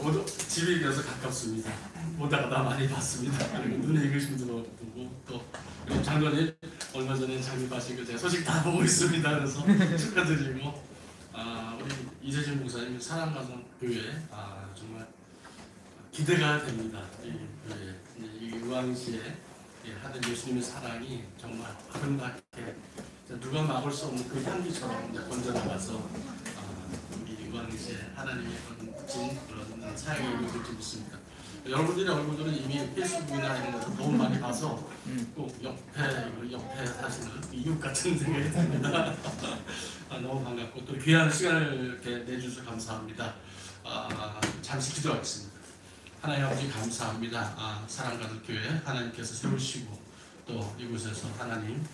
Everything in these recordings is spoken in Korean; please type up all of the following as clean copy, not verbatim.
모두 집에 가서 가깝습니다. 오다가 다 많이 봤습니다. 그리고 눈에 익으신 분도 보고 또 장로님 얼마 전에 장립하신 제가 소식 다 보고 있습니다. 그래서 축하드리고 우리 이재진 목사님 사랑가정 교회 정말 기대가 됩니다. 이 교회 이 의왕시에 하던 예수님의 사랑이 정말 아름답게 누가 막을 수 없는 그 향기처럼 번져나가서 우리 의왕시에 하나님의 멋진 그런 사역이 이루어질지 믿습니다. 여러분들의 얼굴들은 이미 페이스북이나 이런 것을 너무 많이 봐서 꼭 옆에 사시는 이웃 같은 생각이 듭니다. 너무 반갑고 또 귀한 시간을 이렇게 내주셔서 감사합니다. 잠시 기도하겠습니다. 하나님 아버지 감사합니다. 사랑가족 교회 하나님께서 세우시고 또 이곳에서 하나님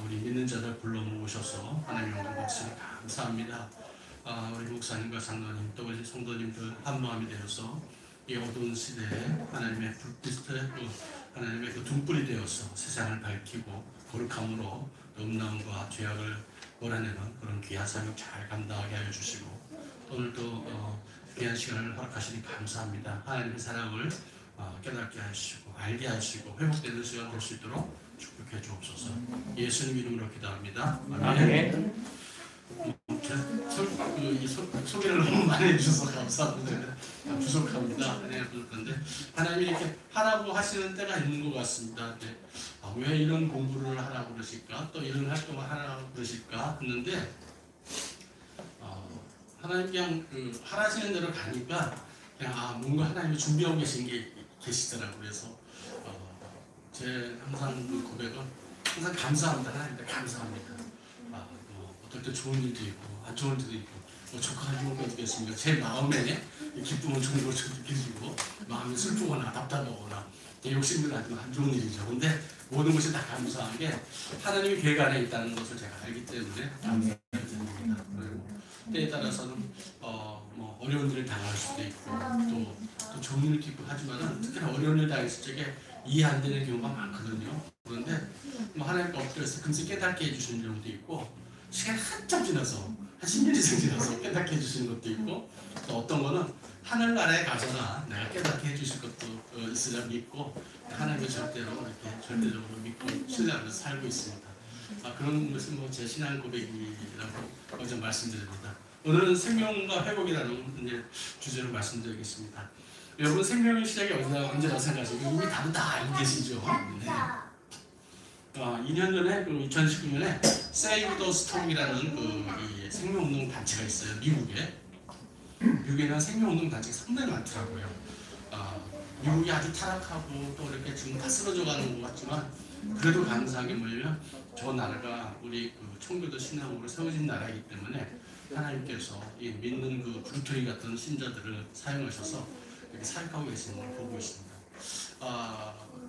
우리 믿는 자들 불러 모으셔서 하나님 영광 받으시니 감사합니다. 우리 목사님과 장로님 또 우리 성도님들 한 마음이 되어서 이 어두운 시대에 하나님의 불빛에 하나님의 그 등불이 되어서 세상을 밝히고 거룩함으로 음란과 죄악을 몰아내는 그런 귀한 사역 잘 감당하게 하여 주시고 오늘도 귀한 시간을 허락하시니 감사합니다. 하나님의 사랑을 깨닫게 하시고 알게 하시고 회복되는 시간 될 수 있도록 축복해 주옵소서. 예수님 이름으로 기도합니다. 아멘. 소개를 너무 많이 해주셔서 감사합니다. 부족합니다. 그런데 하나님이 이렇게 하라고 하시는 때가 있는 것 같습니다. 왜 이런 공부를 하라고 그러실까? 또 이런 활동을 하라고 그러실까? 했는데 하나님 그냥 하라시는 대로 가니까 그냥 뭔가 하나님이 준비하고 계신 게 계시더라고요. 그래서 제 항상 그 고백은 항상 감사합니다. 하나님께 감사합니다. 어떨 때 좋은 일도 있고 안 좋은 일도 있고 조카가 죽은 게 있겠습니까? 제 마음에 기쁨은 좋은 것을 느끼시고 마음이 슬프거나 답답하거나 욕심을 하지만 안 좋은 일이죠. 근데 모든 것이 다 감사한 게 하나님이 계획 안에 있다는 것을 제가 알기 때문에 감사드립니다. 그리고 때에 따라서는 어려운 일을 당할 수도 있고 또 좋은 일도 있고 하지만은 특히나 어려운 일 당했을 적에 이해 안 되는 경우가 많거든요. 그런데 하나님께 엎드려서 금세 깨닫게 해주시는 경우도 있고 시간이 한참 지나서 한 10년 이상 지나서 깨닫게 해주시는 것도 있고 또 어떤 거는 하늘나라에 가서나 내가 깨닫게 해주실 것도 있으려 믿고 하나님을 절대적으로 믿고 신뢰하면서 살고 있습니다. 그런 것은 제 신앙 고백이라고 먼저 말씀드립니다. 오늘은 생명과 회복이라는 이제 주제로 말씀드리겠습니다. 여러분 생명의 시작이 언제라고 생각하시고 이미 다들 다 알고 계시죠? 네. 2년 전에 2019년에 Save the Storm이라는 이 생명운동 단체가 있어요. 미국에는 생명운동 단체가 상당히 많더라고요. 미국이 아주 타락하고 또 이렇게 지금 다 쓰러져가는 것 같지만 그래도 감사하게 뭐냐면 저 나라가 우리 청교도 신앙으로 세워진 나라이기 때문에 하나님께서 이 믿는 그 불토리 같은 신자들을 사용하셔서 이렇게 사역하고 계시는 걸 보고 있습니다.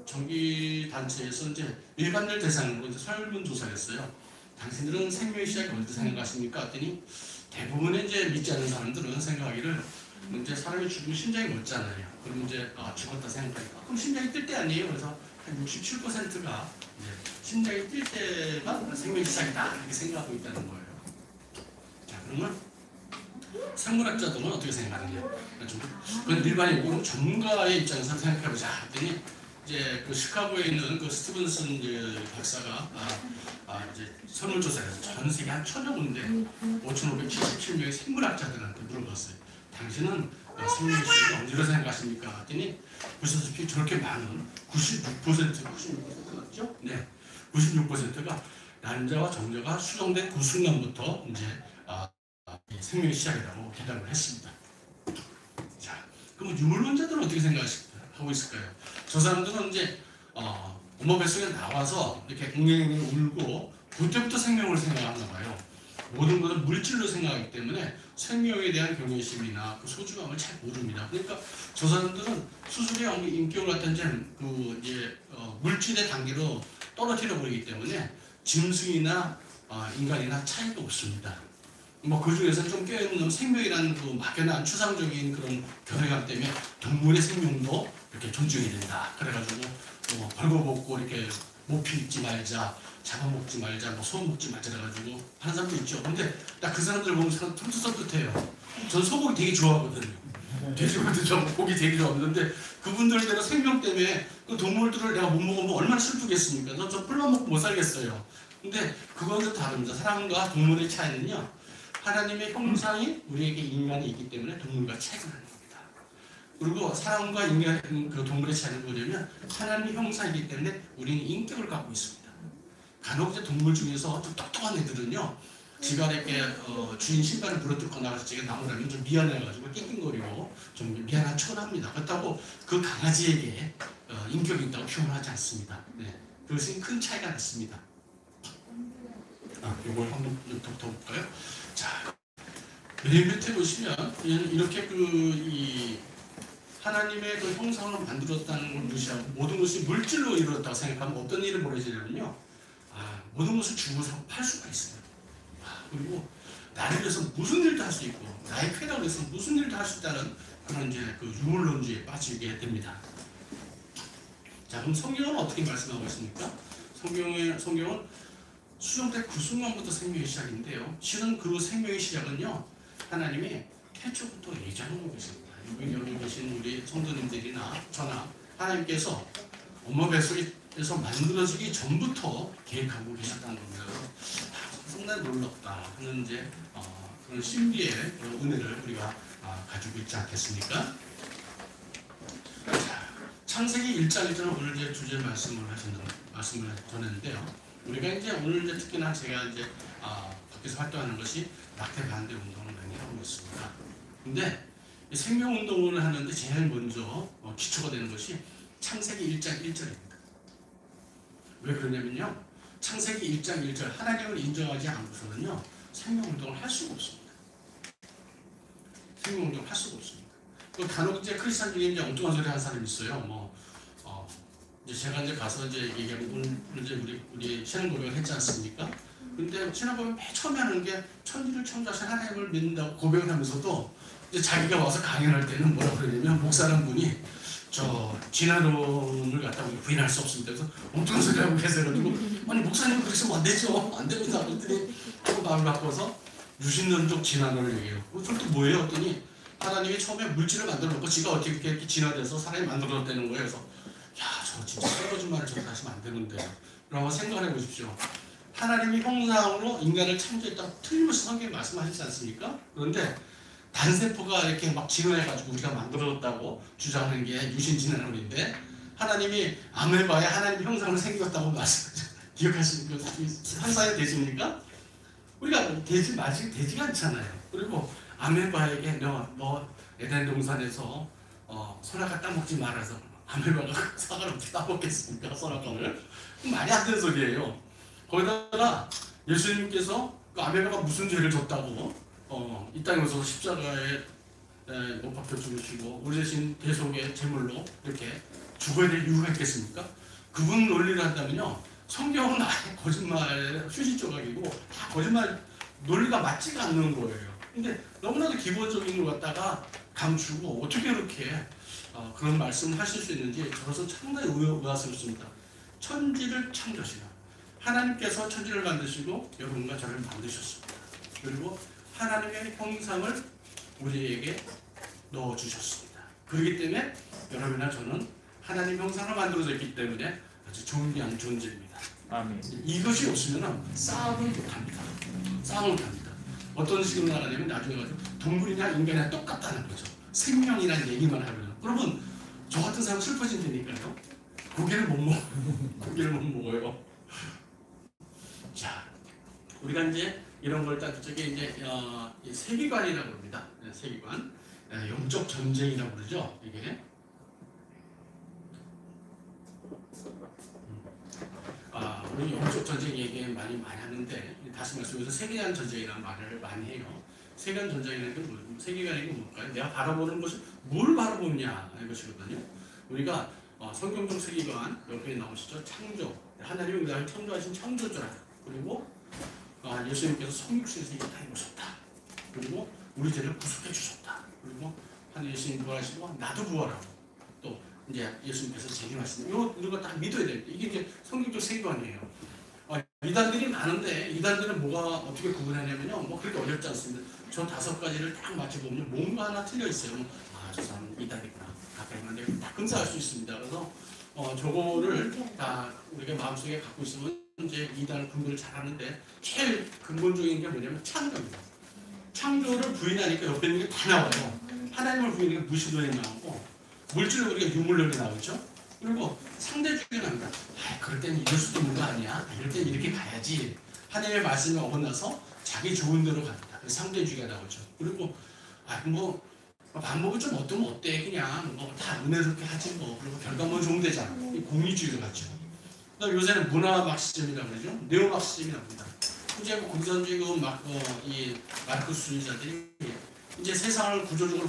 정기 단체에서 이제 일반들 대상으로 이제 설문조사를 했어요. 당신들은 생명의 시작이 언제 생각하십니까? 했더니 대부분의 이제 믿지 않는 사람들은 생각하기를 이제 사람이 죽으면 심장이 멎잖아요. 그럼 이제 죽었다 생각하니까 그럼 심장이 뛸 때 아니에요? 그래서 한 67%가 심장이 뛸 때가 생명의 시작이다 이렇게 생각하고 있다는 거예요. 자, 그러면 생물학자들은 어떻게 생각하느냐? 그건 일반인으로 전문가의 입장에서 생각해보자 했더니 이제 그 시카고에 있는 그 스티븐슨 박사가 이제 설문조사에서 전 세계 한 1000여 군데 5,577명의 생물학자들한테 물어봤어요. 당신은 생명의 시작이 언제로 생각하십니까? 했더니 보시다시피 저렇게 많은 96%죠? 네, 96%가 난자와 정자가 수정된 그 순간부터 이제 생명의 시작이라고 대답을 했습니다. 자, 그럼 유물론자들은 어떻게 생각하고 있을까요? 저 사람들은 이제 엄마 뱃속에 나와서 이렇게 웅웅 울고 그때부터 생명을 생각하나 봐요. 모든 것을 물질로 생각하기 때문에 생명에 대한 경외심이나 그 소중함을 잘 모릅니다. 그러니까 저 사람들은 수술의 인격을 갖다지 이제 물질의 단계로 떨어뜨려 버리기 때문에 짐승이나 인간이나 차이가 없습니다. 그 중에서 좀 깨어있는 생명이라는 그 막연한 추상적인 그런 결여감 때문에 동물의 생명도 이렇게 존중이 된다. 그래가지고 벌거벗고 이렇게 모피 입지 말자, 잡아먹지 말자, 소금 먹지 말자 그래가지고 하는 사람도 있죠. 근데 딱 그 사람들 보면 참 섬뜩해요. 저는 소고기 되게 좋아하거든요. 돼지고기도 좋아하고 고기 되게 좋아하는데 그분들 내가 생명 때문에 그 동물들을 내가 못 먹으면 얼마나 슬프겠습니까? 저 뿔만 먹고 못 살겠어요. 근데 그건 좀 다릅니다. 사람과 동물의 차이는요. 하나님의 형상이 우리에게 인간이 있기 때문에 동물과 차이가 나는 겁니다. 그리고 사람과 인간, 그 동물의 차이는 뭐냐면 하나님의 형상이기 때문에 우리는 인격을 갖고 있습니다. 간혹 이제 동물 중에서 좀 똑똑한 애들은요. 지가 이렇게 주인 신발을 부러뜨고 나가서 지가 나무라면 좀 미안해가지고 낑낑거리고 좀 미안한 척을 합니다. 그렇다고 그 강아지에게 인격이 있다고 표현하지 않습니다. 네. 그것은 큰 차이가 났습니다. 이걸 한번 더 볼까요? 자, 맨 밑에 보시면 이렇게 이 하나님의 그 형상을 만들었다는 걸 무시하고 모든 것이 물질로 이루어졌다고 생각하면 어떤 일이 벌어지냐면요. 모든 것을 주고 사고 팔 수가 있어요. 그리고 나를 위해서 무슨 일도 할 수 있고 나의 쾌락을 위해서 무슨 일도 할 수 있다는 그런 이제 그 유물론주의에 빠지게 됩니다. 자, 그럼 성경은 어떻게 말씀하고 있습니까? 성경은 수정대 그 순간부터 생명의 시작인데요. 실은 그 생명의 시작은요. 하나님이 태초부터 예정하고 계십니다. 여기 계신 우리 성도님들이나 저나 하나님께서 엄마 뱃속에서 만들어지기 전부터 계획하고 계셨다는 겁니다. 상당히 놀랍다 하는 이제 그런 신비의 그런 은혜를 우리가 가지고 있지 않겠습니까? 자, 창세기 1장 1절은 오늘 이제 주제 말씀을 전했는데요. 우리가 이제 오늘 이제 특히나 제가 이제 밖에서 활동하는 것이 낙태 반대 운동을 많이 하고 있습니다. 근데 생명 운동을 하는데 제일 먼저 기초가 되는 것이 창세기 1장 1절입니다. 왜 그러냐면요. 창세기 1장 1절 하나님을 인정하지 않고서는요. 생명 운동을 할 수가 없습니다. 생명 운동을 할 수가 없습니다. 그 간혹 이제 크리스찬 중에 이제 엉뚱한 소리 하는 사람이 있어요. 이제 제가 이제 가서 이제 얘기하면 오늘 이제 우리 신앙 고백을 했지 않습니까? 근데 신앙 고백 맨 처음에 하는 게 천지를 창조하신 하나님을 믿는다고 고백을 하면서도 이제 자기가 와서 강연할 때는 뭐라 그러냐면 목사라는 분이 저 진화론을 갖다가 부인할 수 없습니다. 그래서 엉뚱한 소리 하고 계세요. 그리고 아니 목사님 그렇게 하면 안 되죠. 안 됩니다. 그랬더니 또 마음을 바꿔서 유신론적 진화론을 얘기해요. 그럼 또 뭐예요? 그랬더니 하나님이 처음에 물질을 만들어 놓고 지가 어떻게 이렇게 진화돼서 사람이 만들어졌다는 거예요. 그래서 야, 저 진짜 거짓말을 저렇게 하시면 안 되는데 라고 생각해 보십시오. 하나님이 형상으로 인간을 창조했다고 틀림없이 성경에 말씀하시지 않습니까? 그런데 단세포가 이렇게 막 진화해가지고 우리가 만들어졌다고 주장하는 게 유신진화론인데 하나님이 아메바에 하나님 형상을 생겼다고 말씀하죠. 기억하시는 상상이 되십니까? 우리가 돼지가 않잖아요. 그리고 아메바에게 너 에덴 동산에서 소라가 따먹지 말아서 아메바가 사과를 어떻게 따먹겠습니까? 소라과를? 말이 안 되는 소리예요. 거기다가 예수님께서 그 아메바가 무슨 죄를 졌다고 이 땅에 오셔서 십자가에 못 박혀 죽으시고 우리 대신 대속의 제물로 이렇게 죽어야 될 이유가 있겠습니까? 그분 논리를 한다면요. 성경은 아예 거짓말, 휴지 조각이고 다 거짓말 논리가 맞지가 않는 거예요. 근데 너무나도 기본적인 걸 갖다가 감추고 어떻게 그렇게 그런 말씀을 하실 수 있는지 저로서 상당히 의아스럽습니다. 천지를 창조하시나 하나님께서 천지를 만드시고 여러분과 저를 만드셨습니다. 그리고 하나님의 형상을 우리에게 넣어주셨습니다. 그렇기 때문에 여러분이나 저는 하나님 형상을 만들어져 있기 때문에 아주 존귀한 존재입니다. 아멘. 이것이 없으면 싸움을 못합니다. 싸움을 못합니다. 어떤 식으로 나가냐면 나중에 가서 동물이나 인간이나 똑같다는 거죠. 생명이라는 얘기만 하면 그러면 저 같은 사람 슬퍼진다니까요. 고기를 못 먹어요. 자, 우리가 이제 이런 걸 딱 저게 이제 세계관이라고 합니다. 세계관, 영적 전쟁이라고 그러죠. 이게 우리 영적 전쟁 얘기 많이 하는데 다시 말씀해서 세계관 전쟁이라는 말을 많이 해요. 세계관 전쟁이라는 게 세계관이 뭘까요? 내가 바라보는 것이 뭘 바라보느냐 이것이거든요. 우리가 성경적 세계관 옆에 나오시죠. 창조, 하나님이 우리를 창조하신 창조자, 그리고 예수님께서 성육신에서 이 땅에 오셨다. 그리고 우리 죄를 구속해 주셨다. 그리고 예수님 부활하시고 나도 부활하고 또 이제 예수님께서 재림하시는 이거 다 믿어야 됩니다. 이게 이제 성경적 세계관이에요. 이단들이 많은데 이단들은 뭐가 어떻게 구분하냐면요. 뭐 그렇게 어렵지 않습니다. 저 5가지를 딱 맞춰보면 뭔가 하나 틀려 있어요. 아, 저 사람은 이단이구나. 가까이만 내가 딱 금사할 수 있습니다. 그래서 저거를 다 우리가 마음속에 갖고 있으면 이제 이단을 분별을 잘하는데 제일 근본적인 게 뭐냐면 창조입니다. 창조를 부인하니까 옆에 있는 게 다 나와요. 하나님을 부인하니까 무신론이 나오고 물질을 우리가 유물론이 나오죠. 그리고 상대주의가 납니다. 아, 그럴 때는 이럴 수도 있는 거 아니야? 이럴 때는 이렇게 가야지. 하나님의 말씀에 어긋나서 자기 좋은 대로 갑니다. 상대주의가 나오죠. 그리고 뭐 방법은 좀 어떠면 어때? 그냥 뭐 다 은혜롭게 하지 뭐. 그리고 결과물은 좋으면 되잖아. 공리주의가 같죠. 요새는 문화 막시즘이라고 그러죠. 네오 막시즘이 나옵니다. 이제 공산주의 이 마르크스주의자들이 이제 세상을 구조적으로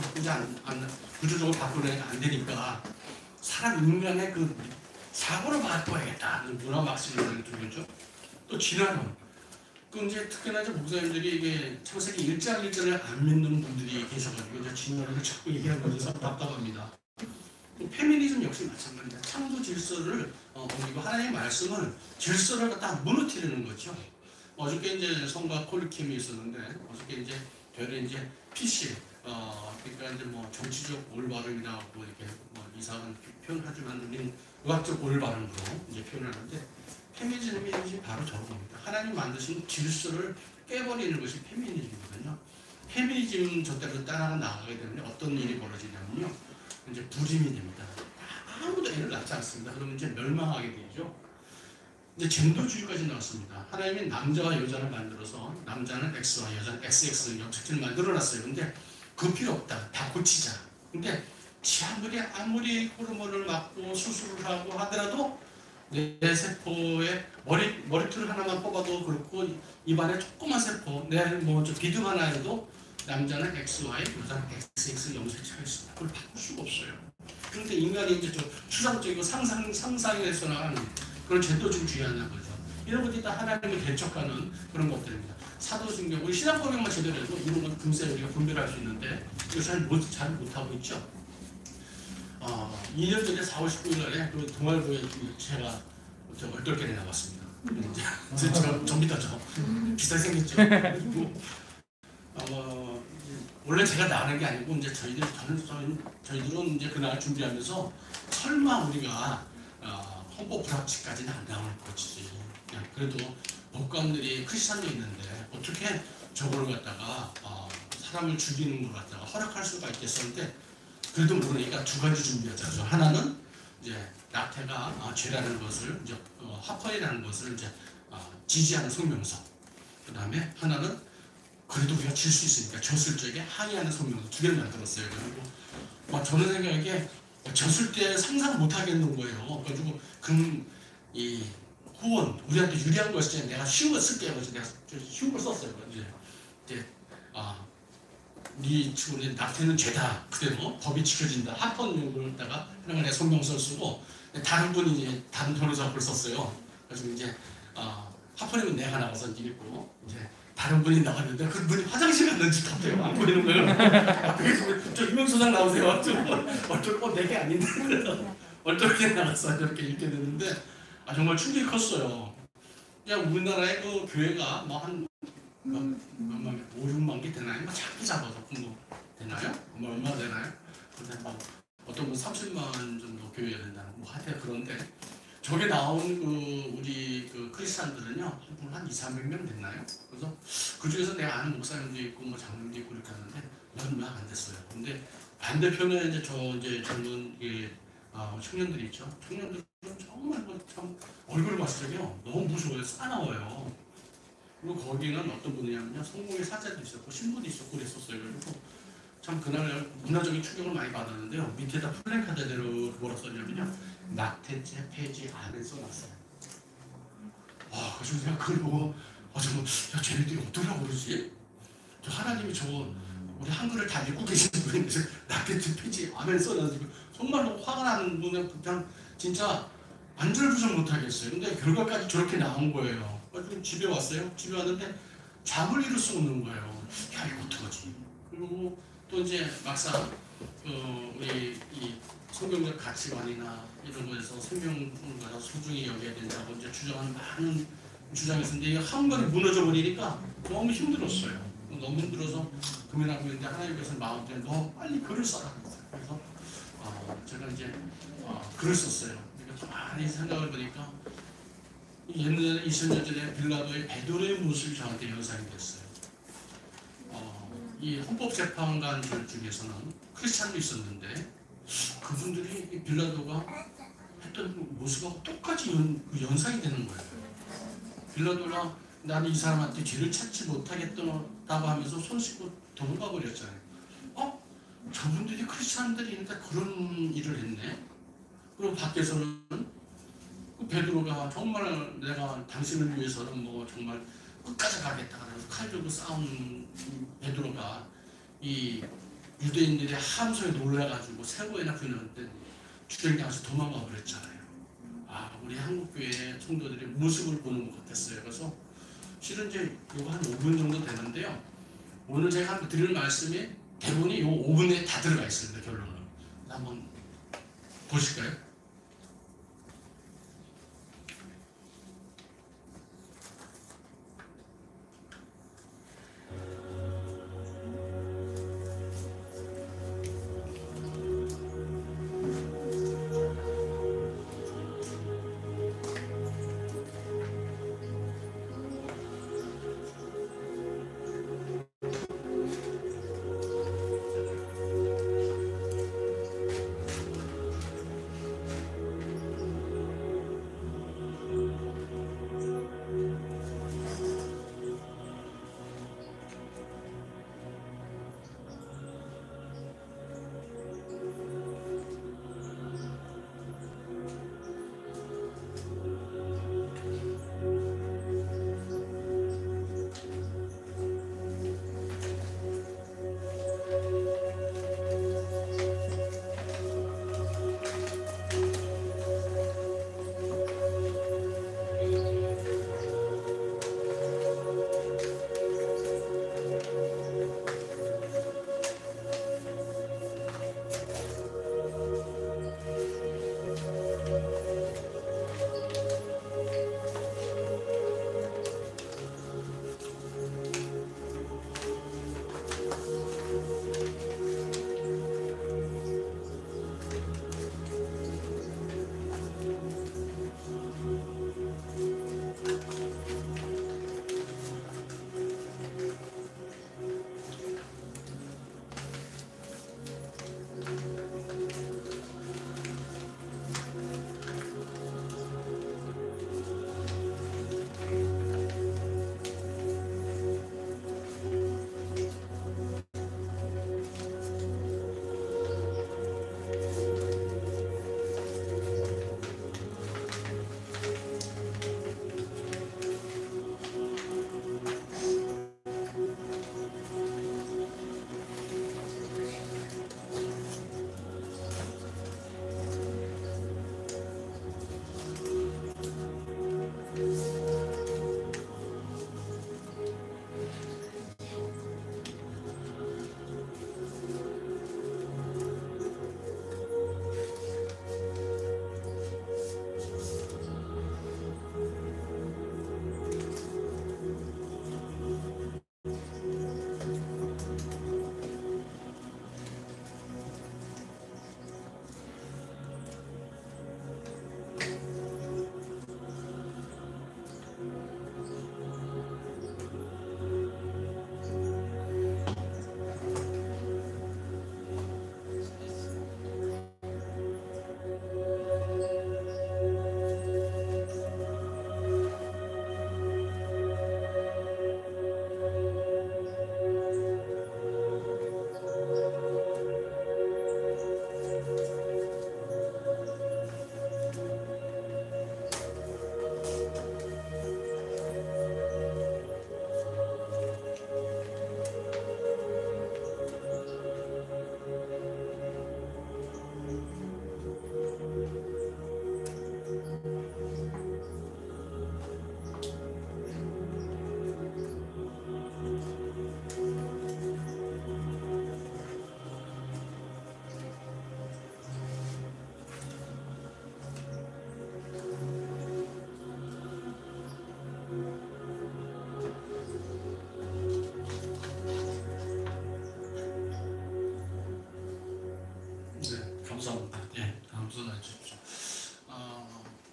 구조적으로 바꾸려니까 안 되니까 사람 인간의 그 사고를 바꿔야겠다. 문화 막시즘이라는 쪽이죠. 또 진화론. 그 이제 특히나 이제 목사님들이 이게 창세기 1장 1절을 안 믿는 분들이 계셔가지고 이제 진화론을 자꾸 얘기하는 거죠. 답답합니다. 페미니즘 역시 마찬가지입니다. 창조 질서를 그리고 하나님의 말씀을 질서를 갖다 무너뜨리는 거죠. 어저께 이제 성과 콜리킴이 있었는데 어저께 이제 별에 이제 PC 그러니까 이제 뭐 정치적 올바름이나 뭐 이렇게 뭐 이상한 표현하지만 우리는 의학적 올바름으로 이제 표현하는데 페미니즘이 바로 저런 겁니다. 하나님 만드신 질서를 깨버리는 것이 페미니즘이거든요. 페미니즘 저대로 따라나가게 되면 어떤 일이 벌어지냐면요. 이제 부림이 됩니다. 아무도 애를 낳지 않습니다. 그러면 이제 멸망하게 되죠. 이제 젠더주의까지 나왔습니다. 하나님이 남자와 여자를 만들어서 남자는 X와 여자는 XX 염색체를 만들어놨어요. 근데 그 필요 없다. 다 고치자. 근데 아무리 호르몬을 맞고 수술을 하고 하더라도 내 세포에 머리털 하나만 뽑아도 그렇고 입안에 조그만 세포 내 뭐 좀 비듬 하나 해도 남자는 XY, 여자는 XX 염색체가 있습니다. 그걸 바꿀 수가 없어요. 그런데 인간이 이제 좀 추상적이고 상상에서 나가는 그런 젠더주의하는 거죠. 이런 것들이 다 하나님을 대적하는 그런 것들입니다. 사도신경, 우리 신앙고백만 제대로 해도 이런 건 금세 우리가 분별할 수 있는데 이거 잘 못하고 있죠. 2년 전에 4월 19일 날에 그 동아일보에 제가 얼떨결에 나왔습니다. 이제 제가 좀 믿었죠. 비싸게 생겼죠. 그리고 원래 제가 나가는 게 아니고 이제 저희들은 이제 그날 준비하면서 설마 우리가 헌법 불합치까지는 안 나올 거지. 그래도 법관들이 크리스찬도 있는데 어떻게 저걸 갖다가 사람을 죽이는 걸 갖다가 허락할 수가 있겠었는데 그래도 모르니까 2가지 준비하자. 그래서 하나는 이제 낙태가 죄라는 것을 이제 합헌이라는 것을 이제 지지하는 성명서. 그 다음에 하나는 그래도 우리가 질 수 있으니까 졌을 적에 항의하는 성명서 2개를 만들었어요. 그리고 저는 생각에 졌을 때 상상 못 하겠는 거예요. 그래가지고 이 후원 우리한테 유리한 것을 내가 쉬운 걸 쓸게요. 그래서 내가 쉬운 걸 썼어요. 이제 네 친구는 낙태는 죄다. 그대로 법이 지켜진다. 합헌용으로다가 하나님의 성명서를 쓰고 다른 분이 이제 다른 변호사 글 썼어요. 그래서 이제 합헌이면 내가 나가서 이제 읽고 이제 다른 분이 나갔는데 그 분이 화장실 갔는지 갑자기 안 보이는 거예요. 저 유명소장 나오세요. 어쩔 내게 아닌데 그래서 얼떨게 나가서 이렇게 읽게 됐는데 정말 충격이 컸어요. 그냥 우리나라의 그 교회가 뭐한 5, 6만 개 되나요? 작게 잡아서 뭐 되나요? 얼마 되나요? 근데 뭐 어떤 분 30만 정도 교회가 된다는 뭐 하여튼 그런데 저게 나온 우리 크리스찬들은요 한 2, 300명 됐나요? 그래서 그 중에서 내가 아는 목사님도 있고 뭐 장로님도 있고 이렇게 하는데 얼마 안 됐어요. 근데 반대편에 이제 젊은 청년들이 있죠. 청년들은 정말 참 얼굴을 봤을 때요 너무 무서워요. 싸나워요. 그리고 거기는 어떤 분이냐면요 성공의 사자도 있었고 신부도 있었고 그랬었어요. 그리고 참 그날 문화적인 충격을 많이 받았는데요. 밑에다 플랜카드대로 뭐라 썼냐면요 낙태죄 폐지 안에 써놨어요. 그래서 내가 그걸 보고 정말 쟤네들이 어떠라고 그러지? 저 하나님이 우리 한글을 다 읽고 계시는 분인데 낙태죄 폐지 안에 써놔가지고 정말로 화가 나는 분은 그냥 진짜 안절부절 못하겠어요. 근데 결과까지 저렇게 나온 거예요. 그래서 집에 왔어요. 집에 왔는데 잠을 이룰 수 없는 거예요. 야 이거 어떡하지? 그리고 또 이제 막상 우리 이 성경적 가치관이나 이런 거에서 생명을 소중히 여겨야 된다고 이제 주장하는 많은 주장이 있었는데 이게 한 번에 무너져 버리니까 너무 힘들었어요. 너무 힘들어서 고민하고 있는데 하나님께서 마음속에 너 빨리 글을 써라. 그래서 제가 이제 글을 썼어요. 그러니까 가만히 생각을 보니까 옛날에 20년 전에 빌라도의 베드로의 모습이 저한테 연상이 됐어요. 이 헌법재판관들 중에서는 크리스찬도 있었는데 그분들이 이 빌라도가 했던 모습하고 똑같이 연상이 되는 거예요. 빌라도가 나는 이 사람한테 죄를 찾지 못하겠다고 하면서 손 씻고 도망가 버렸잖아요. 저분들이 크리스찬들이니까 그런 일을 했네. 그리고 밖에서는 베드로가 정말 내가 당신을 위해서는 뭐 정말 끝까지 가겠다 그래서 칼 들고 싸운 베드로가 이 유대인들의 함소에 놀라가지고 세고에나 그는데 주령장에서 도망가 버렸잖아요. 우리 한국교회 성도들의 모습을 보는 것 같았어요. 그래서 실은 이제 이거 한 5분 정도 되는데요. 오늘 제가 드릴 말씀이 대본이 이 5분에 다 들어가 있습니다. 결론은 한번 보실까요?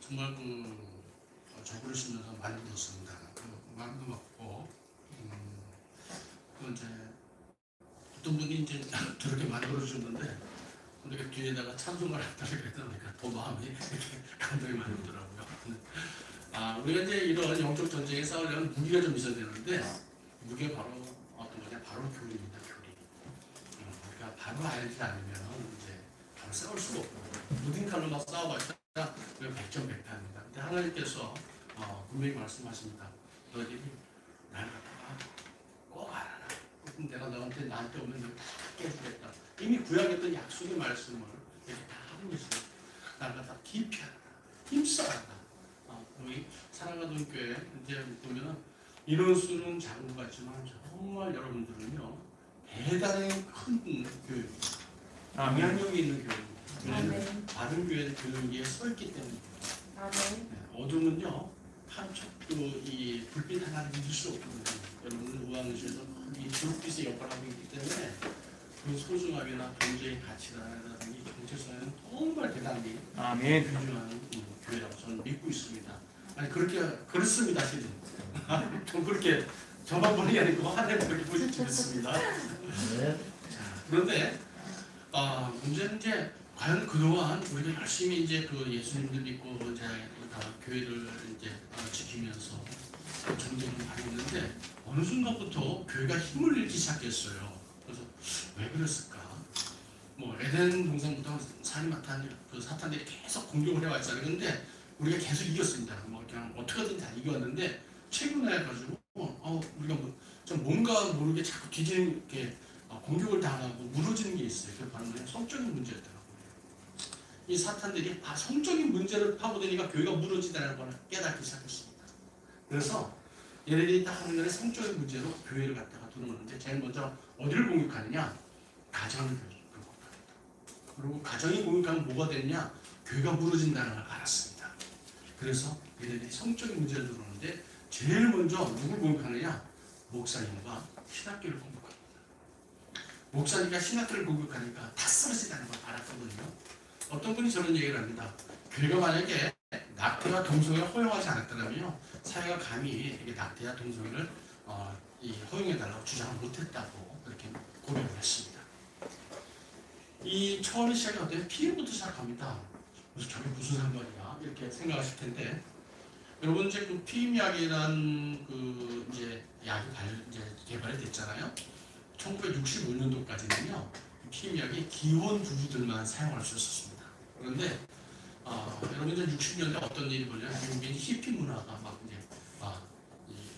정말 저글을 쓰면서 많이 울었습니다. 마음도 먹고 또 이제 어떤 분이 이제 저렇게 만들어 주셨는데 우리가 뒤에다가 찬송가를 했다고 그랬더니까 더 마음이 이렇게 감동이 많이 오더라고요. 우리가 이제 이런 영적 전쟁에 싸우려면 무기가 좀 있어야 되는데 무기가 바로 어떤 거냐? 바로 교리입니다. 교리. 그러니까 바로 알지 않으면 이제 바로 싸울 수가 없고 무딘 칼로 막 싸워봤자 백전백탄입니다. 근데 하나님께서 분명히 말씀하십니다. 너희들이 나를 갖다가 꼭 알아라. 내가 나한테 오면 너희 다 깨주겠다. 이미 구약했던 약속의 말씀을 이렇게 다 하고 있어요. 나를 갖다가 깊이 알아라. 힘써라. 우리 사랑하는 교회 이제 보면은 인원수는 작은 것 같지만 정말 여러분들은요 대단히 큰 교회, 영향력이 있는 교회입니다. 왜냐하면 바른 교회는 교회에 서 있기 때문입니다. 어둠은요 한척도 이 불빛 하나를 믿을 수 없거든요. 여러분들 우왕시에서 이 불빛의 역할을 하고 있기 때문에 그 소중함이나 경제의 가치라든지 경제성에는 정말 대단히 중요한 교회라고 저는 믿고 있습니다. 아니 그렇습니다. 실은 좀 그렇게 저만 보는 게 아니고 하나님 그렇게 보시지 않습니다. 자, 그런데 문제는 이제 과연 그동안 우리가 열심히 이제 그 예수님들 믿고 이제 교회를 이제 지키면서 전쟁을 많이 했는데 어느 순간부터 교회가 힘을 잃기 시작했어요. 그래서 왜 그랬을까? 에덴 동산부터 사탄들이 계속 공격을 해왔잖아요. 근데 우리가 계속 이겼습니다. 그냥 어떻게든 다 이겼는데 최근에 가지고 우리가 좀 뭔가 모르게 자꾸 이렇게 공격을 당하고 무너지는 게 있어요. 그게 바로 성적인 문제였더라고요. 이 사탄들이 성적인 문제를 파고드니까 교회가 무너지다는 걸 깨닫기 시작했습니다. 그래서 얘네들이 딱 하는 날에 성적인 문제로 교회를 갖다가 들어오는데 제일 먼저 어디를 공격하느냐? 가정을 공격합니다. 그리고 가정이 공격하면 뭐가 되느냐? 교회가 무너진다는 걸 알았습니다. 그래서 얘네들이 성적인 문제를 들어오는데 제일 먼저 누굴 공격하느냐? 목사님과 신학교를 공격합니다. 목사님과 신학교를 공격하니까 다 쓰러진다는 걸 알았거든요. 어떤 분이 저런 얘기를 합니다. 교회가 만약에 낙태와 동성애를 허용하지 않았더라면요 사회가 감히 이렇게 낙태와 동성애를 허용해달라고 주장을 못했다고 그렇게 고백을 했습니다. 이 처음에 시작이 어때요? 피해부터 시작합니다. 그래서 저게 무슨 상관이야 이렇게 생각하실 텐데 여러분 이제 그 피임약이라는 이제 약이 개발이 됐잖아요. 1965년도까지는요 피임약이 기혼 부부들만 사용할 수 있었습니다. 그런데 여러분 이제 60년대 어떤 일이 벌어요? 미국의 히피 문화가 막 이제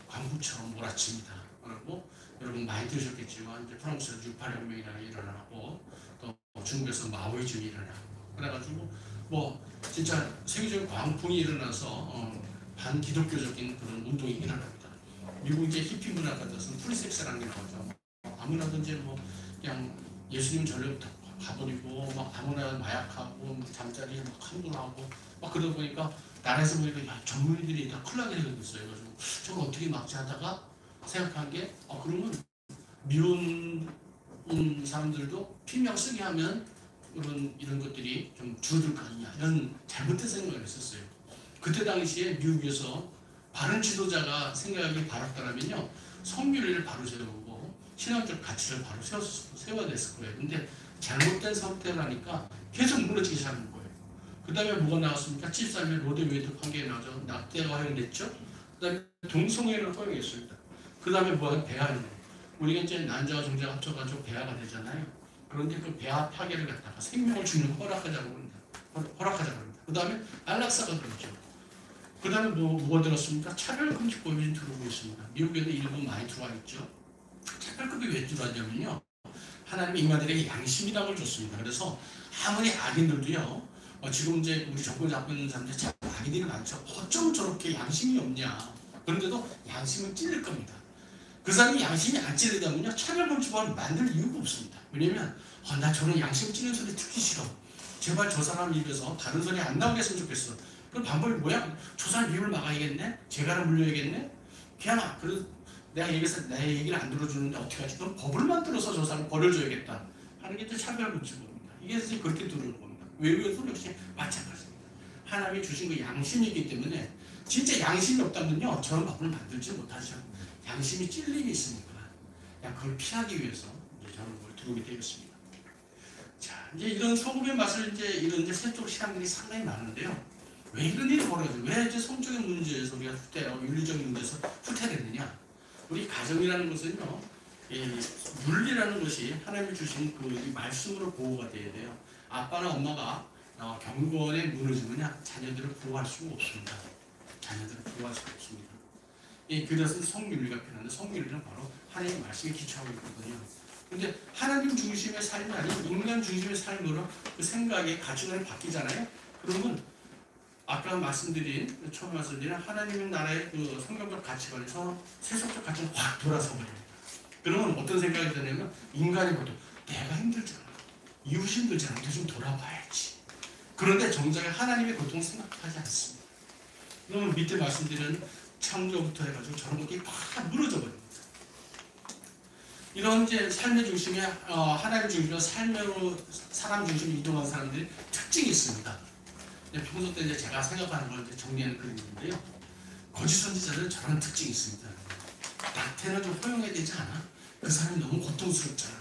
광부처럼 몰아칩니다. 그리고 여러분 많이 들으셨겠지만 이제 프랑스에서 68혁명이라는 게 일어나고 또 중국에서 마오이즘이 일어나고 그래가지고 진짜 세계적인 광풍이 일어나서 반기독교적인 그런 운동이 일어납니다. 미국 이제 히피 문화 같아서 프리섹스라는 게 나오죠. 아무나든지 그냥 예수님 전례부터 가버리고 아무나 마약하고 잠자리에 함부로 하고 그러다 보니까 나라에서 보니까 전문의들이 다 큰일 나게 생겼어요. 그래서 저걸 어떻게 막지 하다가 생각한 게 그러면 미혼인 사람들도 피임약 쓰게 하면 이런 것들이 좀 줄어들 거 아니냐 이런 잘못된 생각을 했었어요. 그때 당시에 미국에서 바른 지도자가 생각하기 바랐다면요 성교리를 바로 세우고 신앙적 가치를 바로 세워야 됐을 거예요. 근데 잘못된 선택을 하니까 계속 무너지기 시작한 거예요. 그 다음에 뭐가 나왔습니까? 73년 로데웨이드 판결이 나오죠. 낙태가 허용됐죠. 그 다음에 동성애를 허용했습니다. 그 다음에 뭐가 배아입니다. 우리가 이제 난자와 정자가 합쳐가지고 배아가 되잖아요. 그런데 그 배아 파괴를 갖다가 생명을 주는 허락하자고 합니다. 그 다음에 안락사가 들었죠. 그 다음에 뭐가 들었습니까? 차별금지법이 들어오고 있습니다. 미국에도 일부 많이 들어와 있죠. 차별금이 왜 들어왔냐면요. 하나님이 인간들에게 양심이라는 걸 줬습니다. 그래서 아무리 악인들도요. 지금 이제 우리 정권 잡고 있는 사람들 참 악인들이 많죠. 어쩜 저렇게 양심이 없냐. 그런데도 양심은 찔릴 겁니다. 그 사람이 양심이 안 찔리다면요. 차별금지법을 만들 이유가 없습니다. 왜냐면 나 저런 양심 찔리는 소리 듣기 싫어. 제발 저 사람 입에서 다른 소리 안 나오게 했으면 좋겠어. 그럼 방법이 뭐야? 저 사람 입을 막아야겠네? 재갈을 물려야겠네? 그냥 그래서 내가 내 얘기를 안 들어주는데 어떻게 하지? 그럼 법을 만들어서 저 사람 버려줘야겠다 하는 게 차별금지법입니다. 이게 이제 그렇게 들어오는 겁니다. 외국에도 역시 마찬가지입니다. 하나님이 주신 그 양심이기 때문에 진짜 양심이 없다면요 저런 밥을 만들지 못하죠. 양심이 찔림이 있으니까 그걸 피하기 위해서 이제 저런 걸 두르게 되었습니다. 자, 이제 이런 소금의 맛을 이런 세속 신앙들이 상당히 많은데요. 왜 이런 일이 벌어져요? 왜 이제 성적인 문제에서 우리가 윤리적인 문제에서 후퇴됐느냐? 우리 가정이라는 것은요, 윤리라는 것이 하나님이 주신 그 말씀으로 보호가 돼야 돼요. 아빠나 엄마가 경건에 무너지느냐? 자녀들을 보호할 수가 없습니다. 자녀들을 보호할 수가 없습니다. 그래서 성윤리가 필요한데 성윤리는 바로 하나님의 말씀에 기초하고 있거든요. 근데 하나님 중심의 삶이 아닌 인간 중심의 삶으로 그 생각의 가치관이 바뀌잖아요. 그러면 아까 말씀드린 처음 말씀드린 하나님의 나라의 그 성경적 가치관에서 세속적 가치관이 확 돌아서 버립니다. 그러면 어떤 생각이 드냐면 인간이 봐도 내가 힘들잖아, 이웃 힘들잖아, 우리 좀 돌아봐야지. 그런데 정작 하나님의 고통을 생각하지 않습니다. 그러면 밑에 말씀드린 창조부터 해가지고 저런 것들이 팍 무너져 버립니다. 이런 이제 삶의 중심에 하나님 중심으로 삶으로 사람 중심으로 이동한 사람들이 특징이 있습니다. 평소 때 이제 제가 생각하는 걸 이제 정리하는 그런 있는데요. 거짓 선지자들은 저런 특징이 있습니다. 나태는 좀 허용해야 되지 않아? 그 사람이 너무 고통스럽잖아.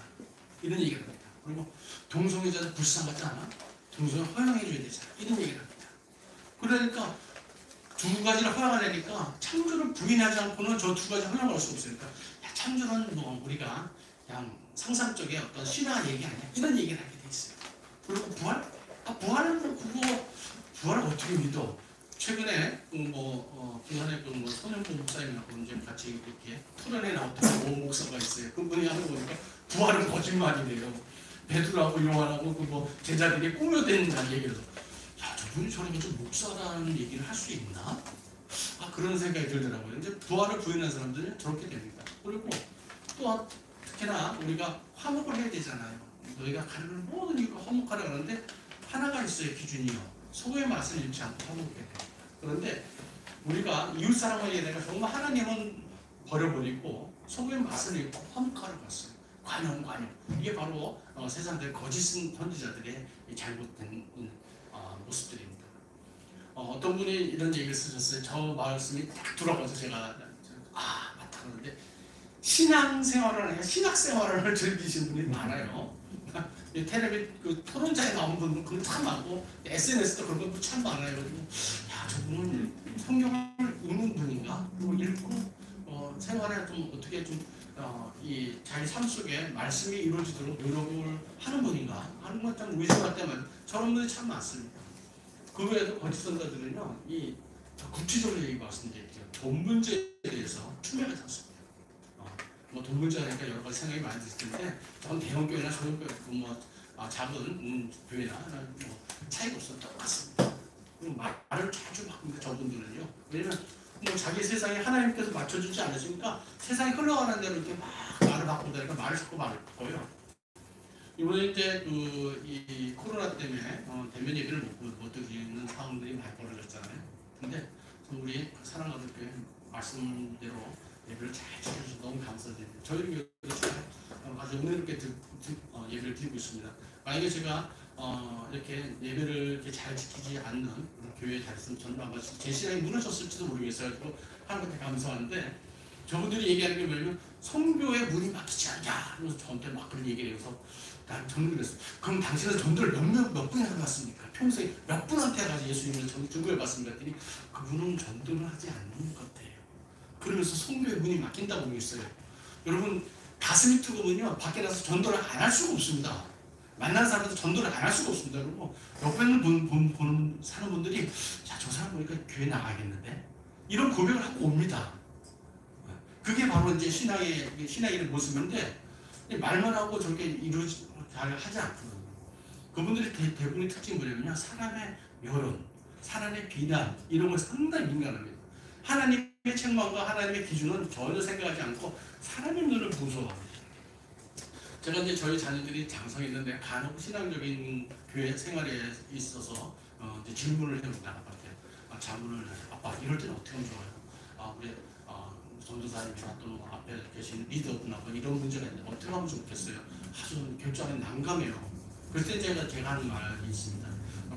이런 얘기를 합니다. 그리고 동성애자들 불쌍하지 않아? 동성애 허용해줘야 되잖아. 이런 얘기를 합니다. 그러니까 두 가지를 허용하려니까 창조를 부인하지 않고는 저 두 가지 허용할 수 없으니까 창조는 뭐 우리가 그냥 상상적인 어떤 신화 얘기 아니야. 이런 얘기를 하게 돼 있어요. 그리고 부활? 부활은 뭐 그거 부활을 어떻게 믿어? 최근에 부산의 손영보 목사님하고 이제 같이 이렇게 토론에 나왔던 오 목사가 있어요. 그분이 하는 거 보니까 부활은 거짓말이래요. 베드로하고 요한하고 제자들이 꾸며댄다는 얘기를 해서 저분이 저렇게 좀 목사라는 얘기를 할 수 있나? 그런 생각이 들더라고요. 이제 부활을 부인한 사람들은 저렇게 됩니다. 그리고 또 특히나 우리가 화목을 해야 되잖아요. 너희가 가는 모든 이유가 화목하라 그러는데 하나가 있어요. 기준이요. 소의 맛을 잃지 않고 화목해야 됩니다. 그런데 우리가 이웃사랑을 해야 되니까 정말 하나님은 버려버리고 소의 맛을 잃고 화목하러 갔어요. 관용. 이게 바로 세상의 거짓 선지자들의 잘못된 모습들입니다. 어떤 분이 이런 얘기를 쓰셨어요. 저 말씀이 딱 들어가서 제가 맞다 그러는데 신앙생활을 해야 신학생활을 즐기시는 분이 많아요. 텔레비 토론자에 나온 분은 그건 참 많고 SNS도 그런 분 참 많아요. 그리고 저분은 성경을 읽는 분인가? 그리고 읽고 생활에 좀 어떻게 이 자기 삶 속에 말씀이 이루어지도록 노력을 하는 분인가? 하는 것 참 의심할 때만 저런 분이 참 많습니다. 그 외에도 거짓 선자들은요, 이 구체적으로 얘기 말씀드릴게요. 돈 문제에 대해서 투명하지 않습니다. 돈 문제니까 여러 가지 생각이 많이 드실 텐데, 전 대형 교회나 소형 교회, 작은 교회나 차이가 없어요. 똑같습니다. 그리고 말을 자주 바꿉니다. 저분들은요. 왜냐면 자기 세상에 하나님께서 맞춰주지 않으시니까 세상이 흘러가는 대로 이렇게 막 말을 바꾸다니까 말을 자꾸 바꿔요. 이번에 이제 이 코로나 때문에 대면 예배를 못 드리는 상황들이 많이 벌어졌잖아요. 근데 우리 사랑하는 교회 말씀대로 예배를 잘 지켜주셔서 너무 감사드립니다. 저희 교회도 아주 은혜롭게 예배를 드리고 있습니다. 만약에 제가 이렇게 예배를 이렇게 잘 지키지 않는 교회에 잘 있으면 저는 아마 제 신앙이 무너졌을지도 모르겠어요. 하나님께 감사하는데 저분들이 얘기하는 게 뭐냐면 성교의 문이 막히지 않냐 하면서 저한테 막 그런 얘기를 해서 저는 그랬어요. 그럼 당신은 전도를 몇 분이나 해봤습니까? 평소에 몇 분한테 가서 예수님을 증거해봤습니까? 했더니 그분은 전도를 하지 않는 것 같아요. 그러면서 성교의 문이 막힌다고 그랬어요. 여러분 가슴이 뜨거우면요 밖에 나서 전도를 안 할 수가 없습니다. 만난 사람한테 전도를 안 할 수가 없습니다. 그리고 옆에 있는 사는 분들이 저 사람 보니까 교회 나가야겠는데 이런 고백을 하고 옵니다. 그게 바로 이제 신앙의 모습인데 말만 하고 저렇게 잘 하지 않거든요. 그분들이 대부분의 특징이 뭐냐면요. 사람의 여론, 사람의 비난 이런 걸 상당히 민감합니다. 하나님의 책망과 하나님의 기준은 전혀 생각하지 않고 사람의 눈을 무서워합니다. 제가 이제 저희 자녀들이 장성했는데 간혹 신앙적인 교회 생활에 있어서 이제 질문을 해봅니다. 아빠한테 자문을 아빠 이럴 때는 어떻게 하면 좋아요? 우리 전도사님이나 또 앞에 계신 리더분하고 이런 문제가 있는데 어떻게 하면 좋겠어요? 아주 결정에 난감해요. 그때 제가 하는 말이 있습니다.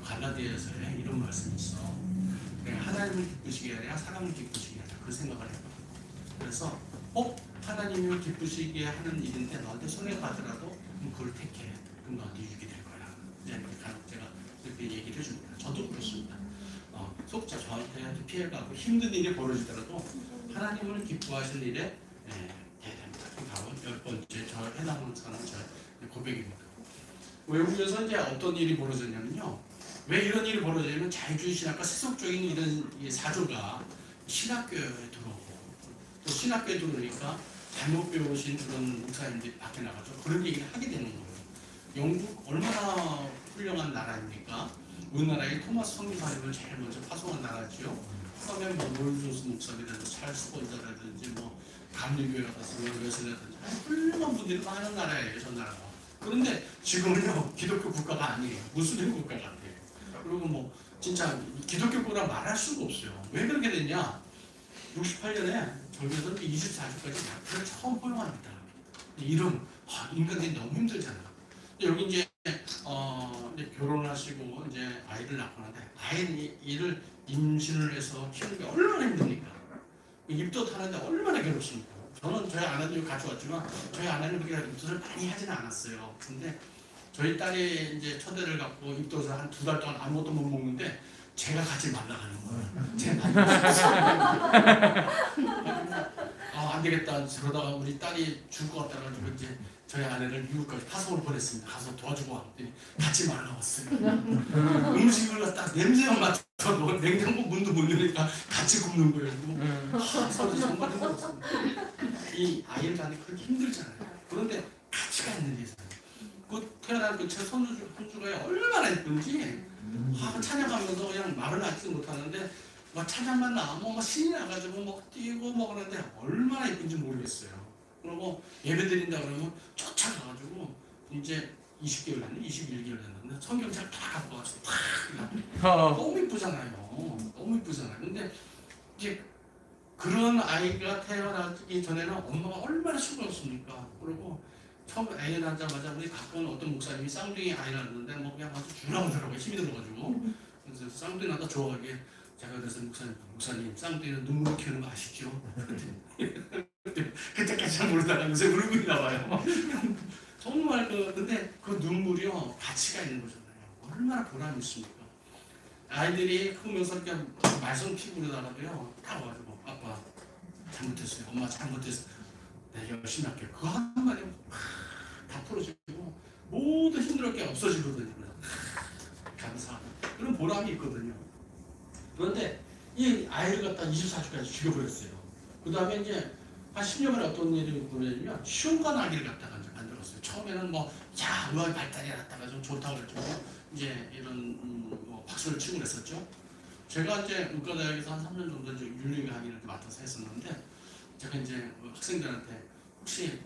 갈라디아서에 이런 말씀이 있어. 하나님을 기쁘시게 하랴 사람을 기쁘시게 하랴 그 생각을 해요. 그래서 하나님을 기쁘시게 하는 일인데 너한테 손해가 가더라도 그걸 택해. 그럼 너한테 유익이 될 거야. 이제 제가 이렇게 얘기를 해줍니다. 저도 그렇습니다. 속자 저한테 아주 피해가고 힘든 일이 벌어지더라도 하나님을 기뻐하실 일에 해야 됩니다. 바로 10번째 저 해당하는 저의 고백입니다. 외국에서 이제 어떤 일이 벌어졌냐면요. 왜 이런 일이 벌어지냐면 자유주의 신학과 세속적인 이런 사조가 신학교에 들어오고 또 신학교에 들어오니까 잘못 배우신 그런 목사님들이 밖에 나가서 그런 얘기를 하게 되는 거예요. 영국 얼마나 훌륭한 나라입니까? 우리나라의 토마스 성교사님을 제일 먼저 파송한 나라지요. 그다음에 뭐 롤조스 목사님이라든지 찰스 본자라든지 뭐 감리교회 같은 웨슬리라든지 훌륭한 분들이 많은 나라예요, 저 나라가. 그런데 지금은요 기독교 국가가 아니에요. 무슬림 국가 같아요. 그리고 뭐 진짜 기독교 국가라 말할 수가 없어요. 왜 그렇게 됐냐? 68년에 저기에서 24주까지 약탈을 처음 허용합니다. 이런 인간들이 너무 힘들잖아. 여기 이제 결혼하시고 이제 아이를 낳고 나는데 아이를 임신을 해서 키우는 게 얼마나 힘듭니까? 입덧 하는데 얼마나 괴롭습니까? 저는 저희 아내도 같이 왔지만 저희 아내는 그렇게 입덧을 많이 하지는 않았어요. 근데 저희 딸이 이제 첫애를 갖고 입덧을 한 2달 동안 아무것도 못 먹는데 제가 같이 말라가는 거예요. 제가 안 되겠다. 그러다가 우리 딸이 죽을 것 같다가지고 이제 저희 아내를 미국까지 파송을 보냈습니다. 가서 도와주고 왔더니 같이 말라왔어요. 음식을 갖다 냄새만 맡아도 냉장고 문도 못 열니까 같이 굽는 거예요. 서로 정말 힘들었습니다. 이 아이를 낳는 게 그렇게 힘들잖아요. 그런데 가치가 있는 데서 그 태어난 그 제 손주가 얼마나 예쁜지 찬양하면서 그냥 말을 하지 못하는데 막 찬양만 나오면 막 신이 나가지고 막 뛰고 뭐 그러는데 얼마나 예쁜지 모르겠어요. 그리고 예배 드린다 그러면 쫓아가가지고 이제 20개월 됐네, 21개월 됐는데 성경책 다 갖고 와서 탁 너무 이쁘잖아요. 너무 이쁘잖아요. 근데 이제 그런 아이가 태어나기 전에는 엄마가 얼마나 수고했습니까? 그리고 처음 아이 낳자마자 우리 가까운 어떤 목사님이 쌍둥이 아이 낳았는데 뭐 그냥 아주 주라오더라고요. 힘이 들어가지고. 그래서 쌍둥이 낳다 좋아하게 제가 그래서 목사님 쌍둥이는 눈물을 키우는 거 아시죠? 그때까지 잘 모르다가 요새 울고 있나 봐요. 정말 근데 그 눈물이요 가치가 있는 거잖아요. 얼마나 보람이 있습니까? 아이들이 크면서 이렇게 말썽 피고 그러다가도요 다 와가지고 아빠 잘못했어요. 엄마 잘못했어. 내가 열심히 할게요. 그거 한마디 다 풀어지고 모든 힘들 게 없어지거든요. 감사하다. 그런 보람이 있거든요. 그런데 이 아이를 갖다 24주까지 죽여버렸어요. 그 다음에 이제 한 10년 만에 어떤 일이 벌어지냐면 시험관 아기를 갖다가 이제 만들었어요. 처음에는 의학이 발달이 났다가 좀 좋다고 그랬죠. 이제 이런 박수를 치고 그랬었죠. 제가 이제 의과대학에서 한 3년 정도 이제 윤리 강의를 맡아서 했었는데 제가 이제 학생들한테 혹시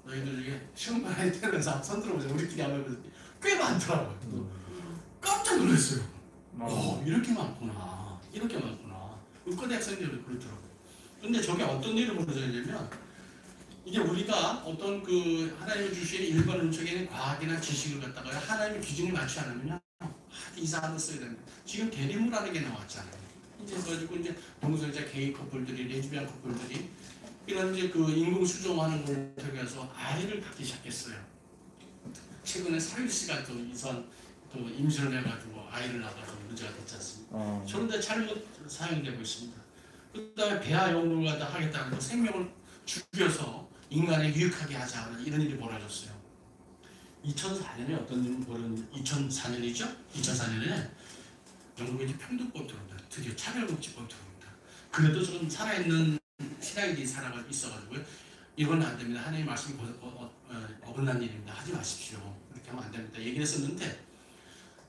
너희들 중에 시험관에 태어나서 손 들어보자. 우리끼리 한번 해보자. 꽤 많더라고요. 깜짝 놀랐어요. 이렇게 많구나. 이렇게 많구나. 의과대 학생들도 그렇더라고요. 근데 저게 어떤 일을 벌어지냐면 이게 우리가 어떤 그 하나님이 주신 일반론적인 과학이나 지식을 갖다가 하나님의 기준에 맞추지 않으면 이상한 거 써야 됩니다. 지금 대리무라는 게 나왔잖아요. 이제 가지고 이제 동성애자 게이 커플들이 레즈비안 커플들이 이런 이제 그 인공 수정하는 걸 통해서 아이를 갖기 시작했어요. 최근에 사유 씨가 또 임신을 해가지고 아이를 낳아서 문제가 됐지 않습니까? 그런데 잘못 사용되고 있습니다. 그 다음에 배아 연구를 하겠다는 거 생명을 죽여서 인간에 유익하게 하자 이런 일이 벌어졌어요. 2004년에 어떤 일이 벌어졌는지 2004년이죠? 2004년에 영국에 이제 평등법 들어옵니다. 드디어 차별금지법 들어옵니다. 그래도 저는 살아있는 신앙인들이 살아가 있어가지고요. 이건 안 됩니다. 하나님의 말씀이 어긋난 일입니다. 하지 마십시오. 그렇게 하면 안 됩니다. 얘기를 했었는데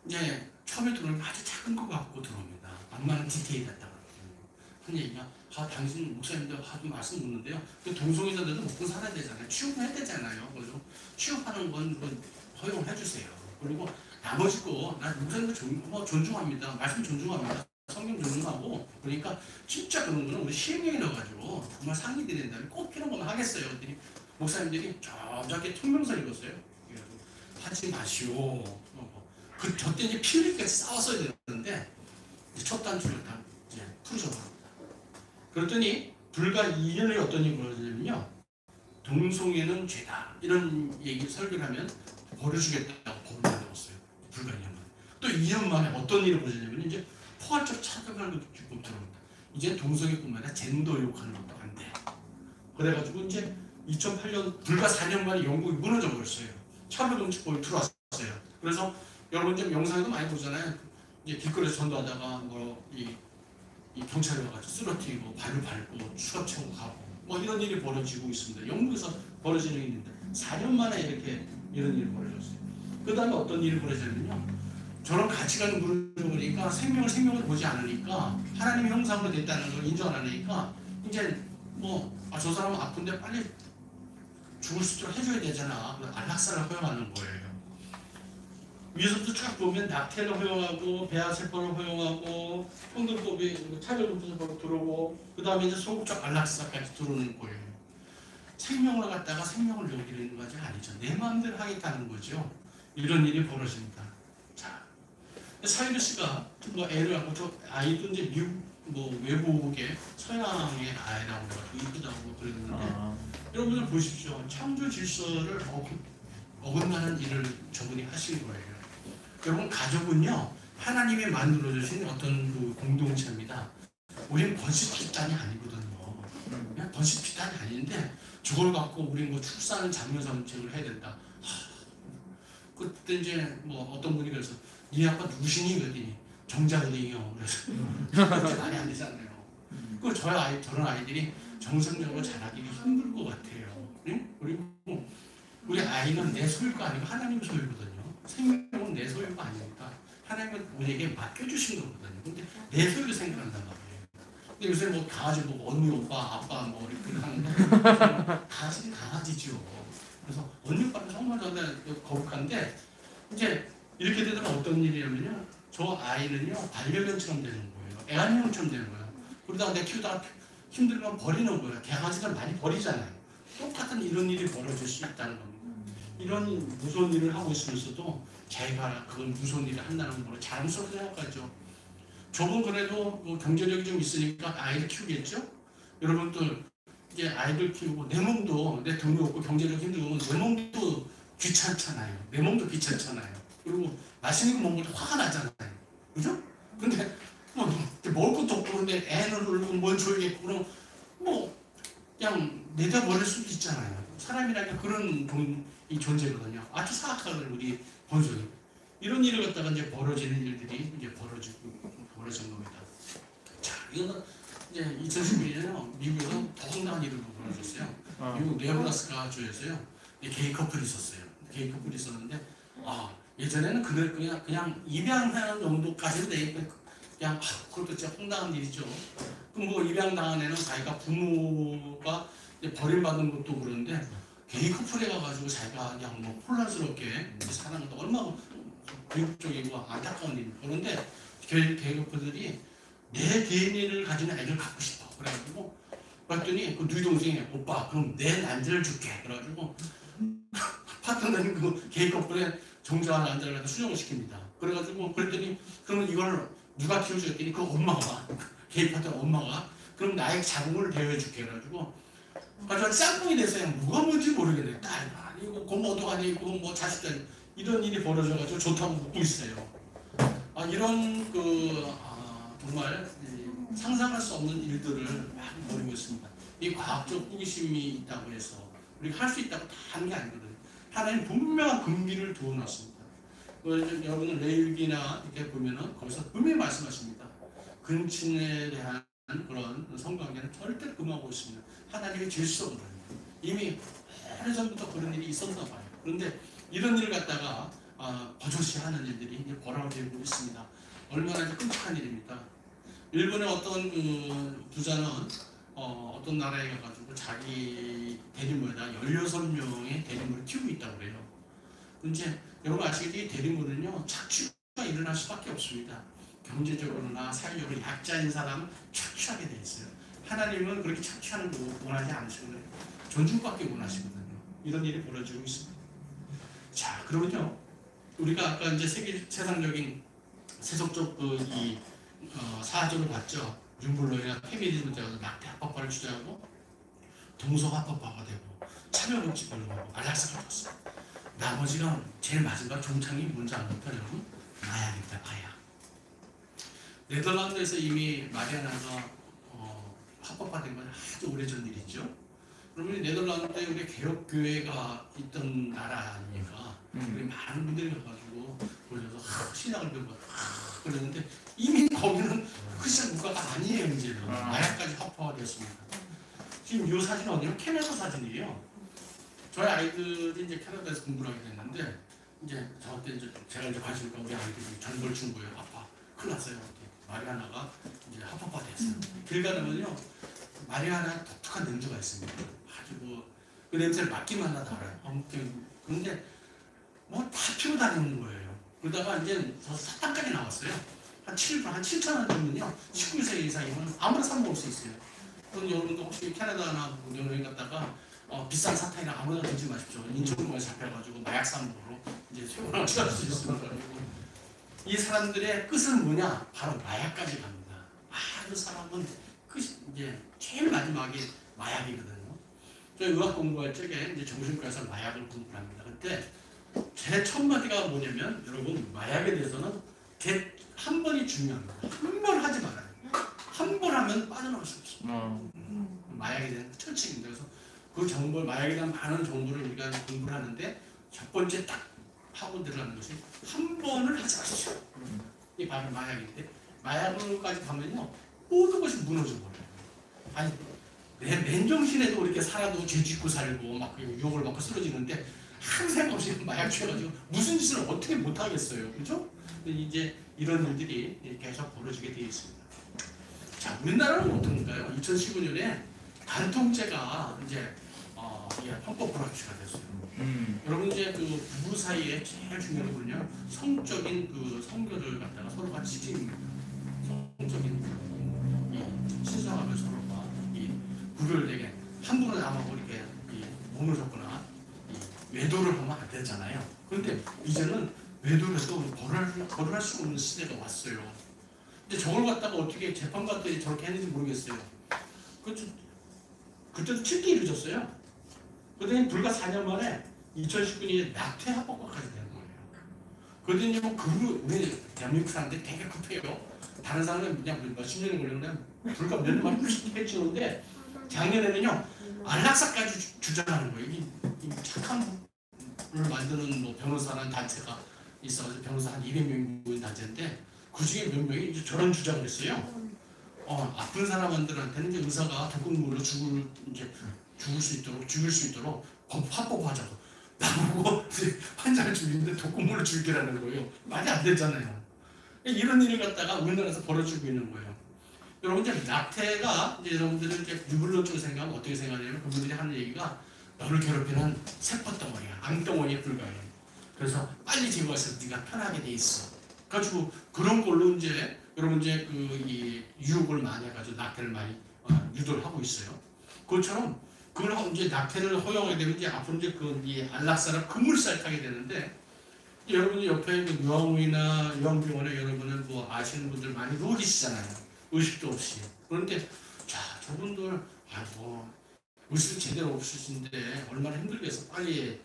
이제 처음에 들어오면 아주 작은 거 갖고 들어옵니다. 만만한 디테일 같다고. 한 얘기가 당신 목사님들 하도 말씀 듣는데요. 그 동성애자들도 먹고 살아야 되잖아요. 취업해야 되잖아요. 그래서 취업하는 건 허용을 해주세요. 그리고 나머지 거 난 목사님들 존중합니다. 말씀 존중합니다. 성경 존중하고 그러니까 진짜 그런 거는 우리 시행령에 넣어가지고 정말 상의들이 된다면 꼭 필요한 거만 하겠어요. 그랬더니 목사님들이 저렇게 통명서 읽었어요. 하지 마시오. 저때 이제 피 흘리기까지 싸웠어야 되는데 첫 단추를 다 이제 풀어줘버립니다. 그랬더니 불과 2년 후에 어떤 일이 벌어지냐면요, 동성애는 죄다 이런 얘기 설교를 하면 버려주겠다고 법을 만들었어요. 불과 2년 만에. 또 2년 만에 어떤 일이 벌어지냐면 이제 포괄적 차별하는 것도 기법 들어옵니다. 이제 동성애뿐만 아니라 젠더 욕하는 것도 안 돼. 그래가지고 이제 2008년 불과 4년 만에 영국이 무너져 버렸어요. 차별금지법이 들어왔어요. 그래서 여러분 지금 영상에도 많이 보잖아요. 이제 길거리에서 전도하다가 이 경찰이 와가지고 쓰러뜨리고 발을 밟고 추가 채우고 가고 뭐 이런 일이 벌어지고 있습니다. 영국에서 벌어지는 일인데 4년 만에 이렇게 이런 일이 벌어졌어요. 그 다음에 어떤 일이 벌어졌냐면요, 저런 가치관을 무너져버리니까 생명을 보지 않으니까 하나님의 형상으로 됐다는 걸 인정 안 하니까 이제 저 사람은 아픈데 빨리 죽을 수 있도록 해줘야 되잖아. 안락사를 허용하는 거예요. 위에서부터 쫙 보면 낙태를 허용하고 배아세포를 허용하고 평등법이 차별금지법이 들어오고 그 다음에 이제 소극적 안락사까지 들어오는 거예요. 생명을 갖다가 생명을 여기는 것이 아니죠. 내 마음대로 하겠다는 거죠. 이런 일이 벌어집니다. 자, 사이드 씨가 애를 갖고 저 아이도 이제 미국 외국의 서양의 아이라고 해가지고 이쁘다고 그랬는데 여러분들 보십시오. 창조 질서를 어긋나는 일을 저분이 하신 거예요. 여러분 가족은요, 하나님이 만들어주신 어떤 그 공동체입니다. 우리는 번식 집단이 아니거든요. 그냥 번식 집단이 아닌데 저걸 갖고 우리 출산 장려 정책을 해야 된다. 그때 이제 어떤 분이 그래서 네 아빠 누구시니? 그랬더니 정자들이요. 그래서 그렇게 말이 안 되잖아요. 그 저런 아이들이 정상적으로 자라기가 힘들 것 같아요. 응? 그리고 우리 아이는 내 소유가 아니고 하나님 소유거든요. 생명은 내 소유가 아니니까 하나님은 우리에게 맡겨주신 거거든요. 근데 내 소유를 생각한단 말이에요. 근데 요새 강아지 보고 언니, 오빠, 아빠 이렇게 하는데 강아지는 강아지죠. 그래서 언니, 오빠는 정말 거북한데 이제 이렇게 되면 어떤 일이냐면요, 저 아이는요 반려견처럼 되는 거예요. 애완용처럼 되는 거예요. 그러다가 내 키우다가 힘들면 버리는 거예요. 강아지들 많이 버리잖아요. 똑같은 이런 일이 벌어질 수 있다는 겁니다. 이런 무서운 일을 하고 있으면서도 자기가 그걸 무서운 일을 한다는 걸 자랑스럽게 생각하죠. 저분 그래도 경제력이 좀 있으니까 아이를 키우겠죠? 여러분들 이제 아이들 키우고 내 몸도 내 돈이 없고 경제력이 힘들고 내 몸도 귀찮잖아요. 내 몸도 귀찮잖아요. 그리고 맛있는 거 먹을 때 화가 나잖아요. 그죠? 근데 먹을 것도 없고 그런데 애는 울고 뭔 줘야겠고 그럼 그냥 내다버릴 수도 있잖아요. 사람이라는 게 그런 이 존재거든요. 아주 사악한 우리 본성이. 이런 일을 갖다가 이제 벌어지는 일들이 이제 벌어진 겁니다. 자, 이거는 이제 2011년에 미국에서 더 황당한 일이 벌어졌어요. 미국 네브라스카 주에서요. 게이 커플이 있었어요. 게이 커플이 있었는데 예전에는 그냥 입양하는 정도까지는 그냥 그것도 진짜 황당한 일이죠. 그럼 입양당한 애는 자기가 부모가 버림받은 것도 그런데 게이 커플에 가가지고 자기가 그냥 혼란스럽게 사는 것도 얼마나 비극적이고 안타까운 일이고 그런데 게이 커플들이 내 DNA를 가진 아이를 갖고 싶어. 그래가지고 그랬더니 그 누이 동생이 오빠 그럼 내 난자를 줄게. 그래가지고 파트너는 그 게이 커플에 정자와 난자를 갖다 수정을 시킵니다. 그래가지고 그랬더니 그러면 이걸 누가 키워주겠더니 그 엄마가 게이 파트너 엄마가 그럼 나의 자궁을 대여해줄게. 그래가지고 저 쌍둥이 됐어요. 뭐가 뭔지 모르겠네. 딸 아니고 고모도 아니고 자식들 이런 일이 벌어져가지고 좋다고 묻고 있어요. 이런 정말 상상할 수 없는 일들을 많이 벌이고 있습니다. 이 과학적 호기심이 있다고 해서 우리가 할 수 있다고 다 하는 게 아니거든요. 하나님 분명한 금기를 두어놨습니다. 여러분은 레위기나 이렇게 보면은 거기서 분명히 말씀하십니다. 근친에 대한 그런 성관계는 절대 금하고 있습니다. 하나님의 질서거든요. 이미 오래전부터 그런 일이 있었나 봐요. 그런데 이런 일을 갖다가 버젓이하는 일들이 이제 벌어지고 있습니다. 얼마나 끔찍한 일입니까? 일본의 어떤 부자는 어떤 나라에 가가지고 자기 대리모에다 16명의 대리모를 키우고 있다고 그래요. 이제 여러분 아시겠지만 대리모는요 착취가 일어날 수밖에 없습니다. 경제적으로나 사회적으로 약자인 사람 착취하게 돼 있어요. 하나님은 그렇게 착취하는 거 원하지 않으시거든요. 존중받기 원하시거든요. 이런 일이 벌어지고 있습니다. 자, 그러면요. 우리가 아까 이제 세상적인 세속적 이 사조를 봤죠. 윤블로이나 페미니즘을 되어서 낙태 합법화를 주장하고 동성 합법화가 되고 차별금지 걸고 안락사가 됐어요. 나머지가 제일 마지막 종착이 뭔지 아는 여러분? 마약입니다. 마약. 네덜란드에서 이미 마리아나가 합법화된 건 아주 오래전 일이죠. 그러면 네덜란드에 우리 개혁교회가 있던 나라 아닙니까? 우리 많은 분들이 가가지고 보셔서 신앙을 배우고 그러는데 이미 거기는 크리스천 국가가 아니에요. 이제는 마약까지 합법화되었습니다. 지금 이 사진은 어디요? 캐나다 사진이에요. 저희 아이들이 이제 캐나다에서 공부를 하게 됐는데 이제 저한테 이제 제가 이제 관심이 우리 아이들이 전벌 준 거예요. 아빠 큰일 났어요. 마리아나가 이제 합법화됐어요. 길 가면요 마리아나 독특한 냄새가 있습니다. 아주 그 냄새를 맡기만 하다 알아요. 그런데 뭐 다 피고 다니는 거예요. 그러다가 이제 저 사탕까지 나왔어요. 한 7,000원 정도는요 19세 이상이면 아무나 사 먹을 수 있어요. 그럼 여러분도 혹시 캐나다나 여행 갔다가 비싼 사탕이나 아무나 들지 마십시오. 인천공에 잡혀가지고 마약 산업으로 이제 최고랑 취할 수 있습니다. 이 사람들의 끝은 뭐냐? 바로 마약까지 갑니다. 그 사람은 끝이 이제 제일 마지막에 마약이거든요. 저희 의학 공부할 적에 이제 정신과에서 마약을 공부합니다. 그때 제 첫 마디가 뭐냐면 여러분 마약에 대해서는 한 번이 중요합니다. 한 번 하지 말아요. 한 번 하면 빠져나올 수 없어요. 마약에 대한 철칙입니다. 그래서 그 정보, 마약에 대한 많은 정보를 우리가 공부를 하는데 첫 번째 딱 하고 들어가는 것이 한 번을 하지 마십시오. 이 바로 마약인데 마약으로까지 가면요 모든 것이 무너져 버려요. 아니 내 맨정신에도 이렇게 살아도 죄 짓고 살고 막 유혹을 받고 쓰러지는데 한 생각 없이 마약 취해가지고 무슨 짓을 어떻게 못 하겠어요, 그렇죠? 이제 이런 일들이 계속 벌어지게 되어 있습니다. 자, 우리나라는 어떤가요? 2015년에 간통죄가 이제 헌법 불합치가 됐어요. 여러분 이제 그 부부 사이에 제일 중요한 건요 성적인 그 성교를 갖다가 서로 같이 시키는 성적인 신성하게 서로가 구별되게 한 분은 남하고 이렇게 몸을 줬거나 외도를 하면 안 되잖아요. 그런데 이제는 외도를 해도 거론할 수 없는 시대가 왔어요. 근데 저걸 갖다가 어떻게 재판관들이 저렇게 했는지 모르겠어요. 그때도 7대 1을 졌어요. 그러더니 불과 4년 만에 2019년에 낙태 합법화까지 된 거예요. 그러더니 뭐 우리 대한민국 사람들이 되게 급해요. 다른 사람은 그냥 몇십 년이 걸리는데 불과 몇 년 만에 해치는데 작년에는요 안락사까지 주장하는 거예요. 이 착한 을 만드는 뭐 변호사라는 단체가 있어가지고 변호사 한 200명 모인 단체인데 그 중에 몇 명이 이제 저런 주장을 했어요. 아픈 사람들한테는 이제 의사가 독극물로 죽을 수 있도록 합법화하자고. 나보고 환자를 죽이는데 독극물로 죽이라는 거예요. 말이 안 되잖아요. 이런 일을 갖다가 우리나라에서 벌어지고 있는 거예요. 여러분 이제 낙태가 이제 여러분들은 이제 유불론 쪽으로 생각하면 어떻게 생각하냐면 그분들이 하는 얘기가 너를 괴롭히는 세포덩어리야, 암덩어리에 불과해. 그래서 빨리 제거해서 네가 편하게 돼 있어. 가지고 그런 걸로 이제 여러분 이제 이 유혹을 많이 해가지고 낙태를 많이 유도를 하고 있어요. 그것처럼 그걸 이제 낙태를 허용하게 되면 이제 앞으로 이제 이 안락사를 급물살 타게 되는데 여러분이 옆에 요양원이나 요양병원에 여러분은 뭐 아시는 분들 많이 누워 계시잖아요. 의식도 없이. 그런데 자 저분들 의식 제대로 없으신데 얼마나 힘들겠어. 빨리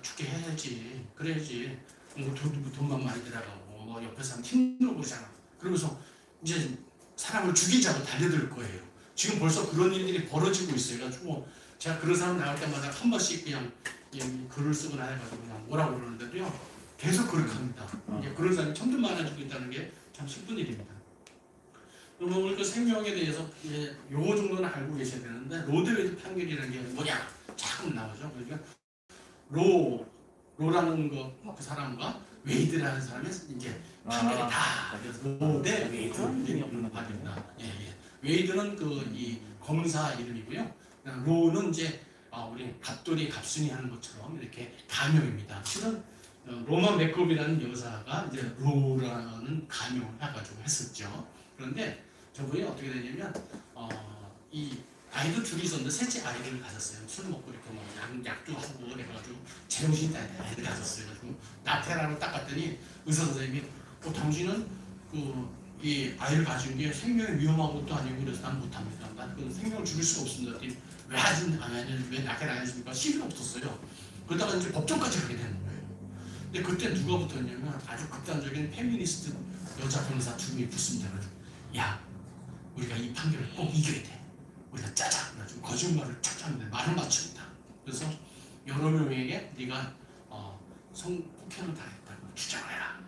죽게 해야지. 그래야지. 돈만 많이 들어가고 옆에 사람 힘들어 보잖아. 그러면서 이제 사람을 죽이자고 달려들 거예요. 지금 벌써 그런 일들이 벌어지고 있어요. 그래가지고 제가 그런 사람 나올 때마다 한 번씩 그냥 글을 쓰거나 해가지고 그냥 뭐라고 그러는데도요. 계속 그렇게 합니다. 그런 사람이 점점 많아지고 있다는 게 참 슬픈 일입니다. 그러면 오늘 그 생명에 대해서 요거 정도는 알고 계셔야 되는데 로데웨이드 판결이라는 게 뭐냐? 자꾸 나오죠. 그러니까 로라는 그 사람과 웨이드라는 사람이 이제 판결이 다 로데웨이드 이런 판결입니다. 웨이드는 이 검사 이름이고요. 로는 이제 우리 갑돌이 갑순이 하는 것처럼 이렇게 가명입니다. 실은 로마 맥컵이라는 여사가 이제 로라는 가명을 해가지고 했었죠. 그런데 저분이 어떻게 되냐면 이 아이도 둘이 있었는데 셋째 아이를 가졌어요. 술 먹고 이렇게 뭐 약도 하고 그래가지고 제정신이 아닌 아이를 가졌어요. 그래서 나태라고 딱 갔더니 의사 선생님이 당신은 이 아이를 가진 게 생명이 위험한 것도 아니고 그래서 난 못합니다. 난 그 생명을 죽일 수가 없습니다. 왜 하진 않았냐, 왜 나태를 안 했습니까? 시비가 없었어요. 그러다가 이제 법정까지 가게 되는 거예요. 근데 그때 누가 붙었냐면 아주 극단적인 페미니스트 여자 변호사 두 명이 붙습니다. 야, 우리가 이 판결을 꼭 이겨야 돼. 우리가 짜자. 그래가지고 거짓말을 찾아하는데 말을 맞춥니다. 그래서 여러 명에게 네가 성폭행을 당했다고 주장을 해라.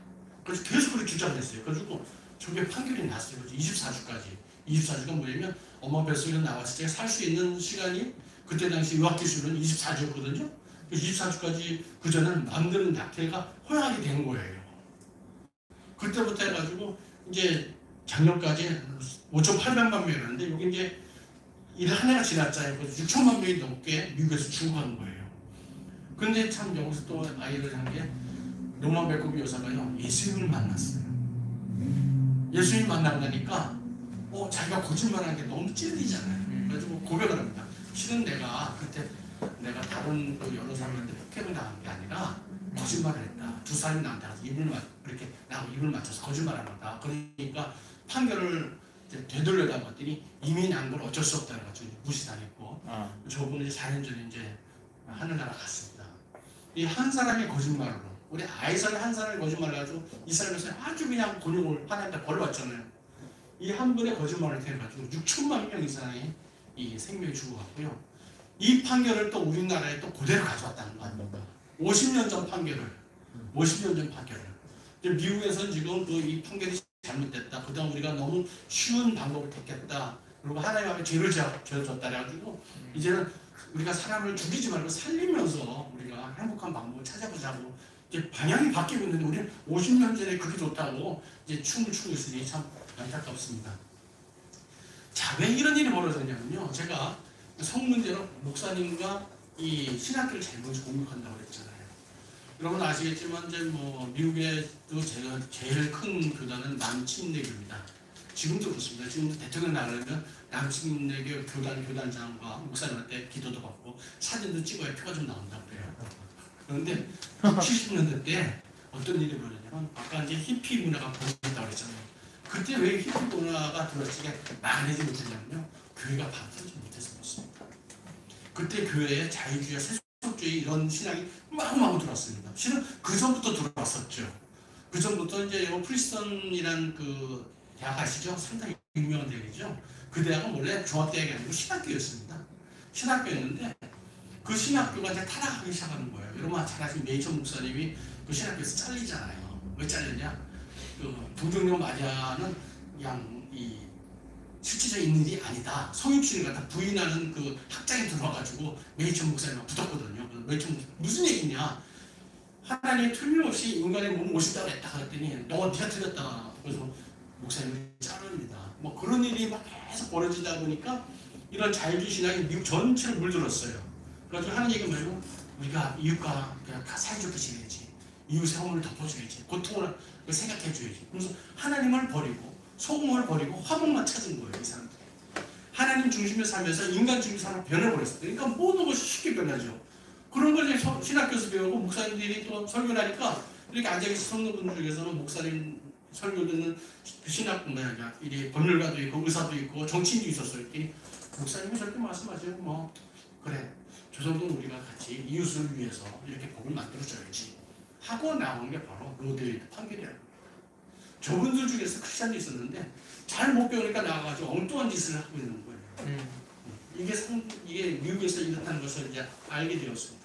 그래서 계속 그렇게 주장을 했어요. 그래가지고 저게 판결이 났어요. 24주까지. 24주가 뭐냐면 엄마 뱃속에 나왔을 때 살 수 있는 시간이 그때 당시 의학기술은 24주였거든요. 24주까지 그 전에는 남들은 낙태가 허용하게 된 거예요. 그때부터 해가지고 이제 작년까지 5,800만 명이었는데 여기 이제 한 해가 지났잖아요. 그래서 6천만 명이 넘게 미국에서 죽어가는 거예요. 근데 참 여기서 또 아이를 한 게 로만 베코비 여사가요 예수님을 만났어요. 예수님 만나고 나니까 자기가 거짓말하는 게 너무 찔리잖아요. 그래가지고 고백을 합니다. 실은 내가 그때 내가 다른 여러 사람한테 폭행을 당한 게 아니라 거짓말을 했다. 두 사람이 나한테 가서 이렇게 나하고 입을 맞춰서 거짓말을 한다. 그러니까 판결을 되돌려다 봤더니 이미 난 걸 어쩔 수 없다는 거죠. 무시당했고 저분은 이제 4년 전에 이제 하늘나라 갔습니다. 이 한 사람의 거짓말로 우리 아이사의 한 사람의 거짓말을 가지고 이 사람에서 아주 그냥 곤욕을 하나님께 벌 받잖아요. 이 한 분의 거짓말을 통해 가지고 6천만 명 이상의 이 생명이 죽어갔고요. 이 판결을 또 우리나라에 또 그대로 가져왔다는 거 아닙니까? 50년 전 판결을 50년 전 판결을 미국에서는 지금 이 판결이 잘못됐다. 그다음 우리가 너무 쉬운 방법을 택했다. 그리고 하나님 앞에 죄를 지어줬다 그래가지고 이제는 우리가 사람을 죽이지 말고 살리면서 우리가 행복한 방법을 찾아보자고 이제 방향이 바뀌고 있는데 우리는 50년 전에 그게 좋다고 이제 춤을 추고 있으니 참 안타깝습니다. 자, 왜 이런 일이 벌어졌냐면요. 제가 성문제로 목사님과 이 신학교를 잘못 공격한다고 그랬잖아요. 여러분 아시겠지만 이제 뭐 미국에도 제가 제일 큰 교단은 남침례교입니다. 지금도 그렇습니다. 지금도 대통령 나가려면 남침례교 교단장과 목사님한테 기도도 받고 사진도 찍어야 표가 좀 나온다고 그래요. 그런데 70년대 때 어떤 일이 벌어졌냐면 아까 이제 히피 문화가 보였다고 그랬잖아요. 그때 왜 히피 문화가 들어왔지가 막아내지 못했냐면요. 교회가 받아들이지 못해서 그렇습니다. 그때 교회에 자유주의와 세속주의 이런 신앙이 마구마구 들어왔습니다. 실은 그 전부터 들어왔었죠. 그 전부터 이제 프리스턴이란 그 대학 아시죠? 상당히 유명한 대학이죠. 그 대학은 원래 종합대학이 아니고 신학교였습니다. 신학교였는데 그 신학교가 이제 타락하기 시작하는 거예요. 여러분 잘 아시는 메이천 목사님이 그 신학교에서 잘리잖아요. 왜 잘렸냐? 그 동정녀 마리아는 그냥 이 실질적인 일이 아니다. 성육신을 갖다 부인하는 그 학장이 들어와가지고 메이천 목사님과 붙었거든요. 메이천 목사님 무슨 얘기냐? 하나님 틀림없이 인간의 몸을 오신다고 했다 그랬더니 네가 틀렸다. 그래서 목사님을 자릅니다. 뭐 그런 일이 막 계속 벌어지다 보니까 이런 자유주의 신앙이 미국 전체를 물들었어요. 그래서 하는 얘기가 뭐냐면 우리가 이웃과 사이좋게 지내야지. 이웃의 허물을 덮어줘야지. 고통을 생각해줘야지. 그래서 하나님을 버리고 소금을 버리고 화목만 찾은 거예요. 이 사람들이. 하나님 중심의 삶에서 인간 중심의 삶을 변해버렸어요. 그러니까 모든 것이 쉽게 변하죠. 그런 걸 이제 신학교에서 배우고 목사님들이 또 설교를 하니까 이렇게 앉아계신 성도분들 중에서는 목사님 설교 듣는 신학뿐만 아니라 이리 법률가도 있고 의사도 있고 정치인도 있었어요. 목사님이 저렇게 말씀하세요. 뭐 그래 저 정도는 우리가 같이 이웃을 위해서 이렇게 복을 만들어줘야지 하고 나온 게 바로 로데웨이드 판결이라는 거예요. 저분들 중에서 크리스찬도 있었는데 잘 못 배우니까 나와가지고 엉뚱한 짓을 하고 있는 거예요. 이게 미국에서 이렇다는 것을 이제 알게 되었습니다.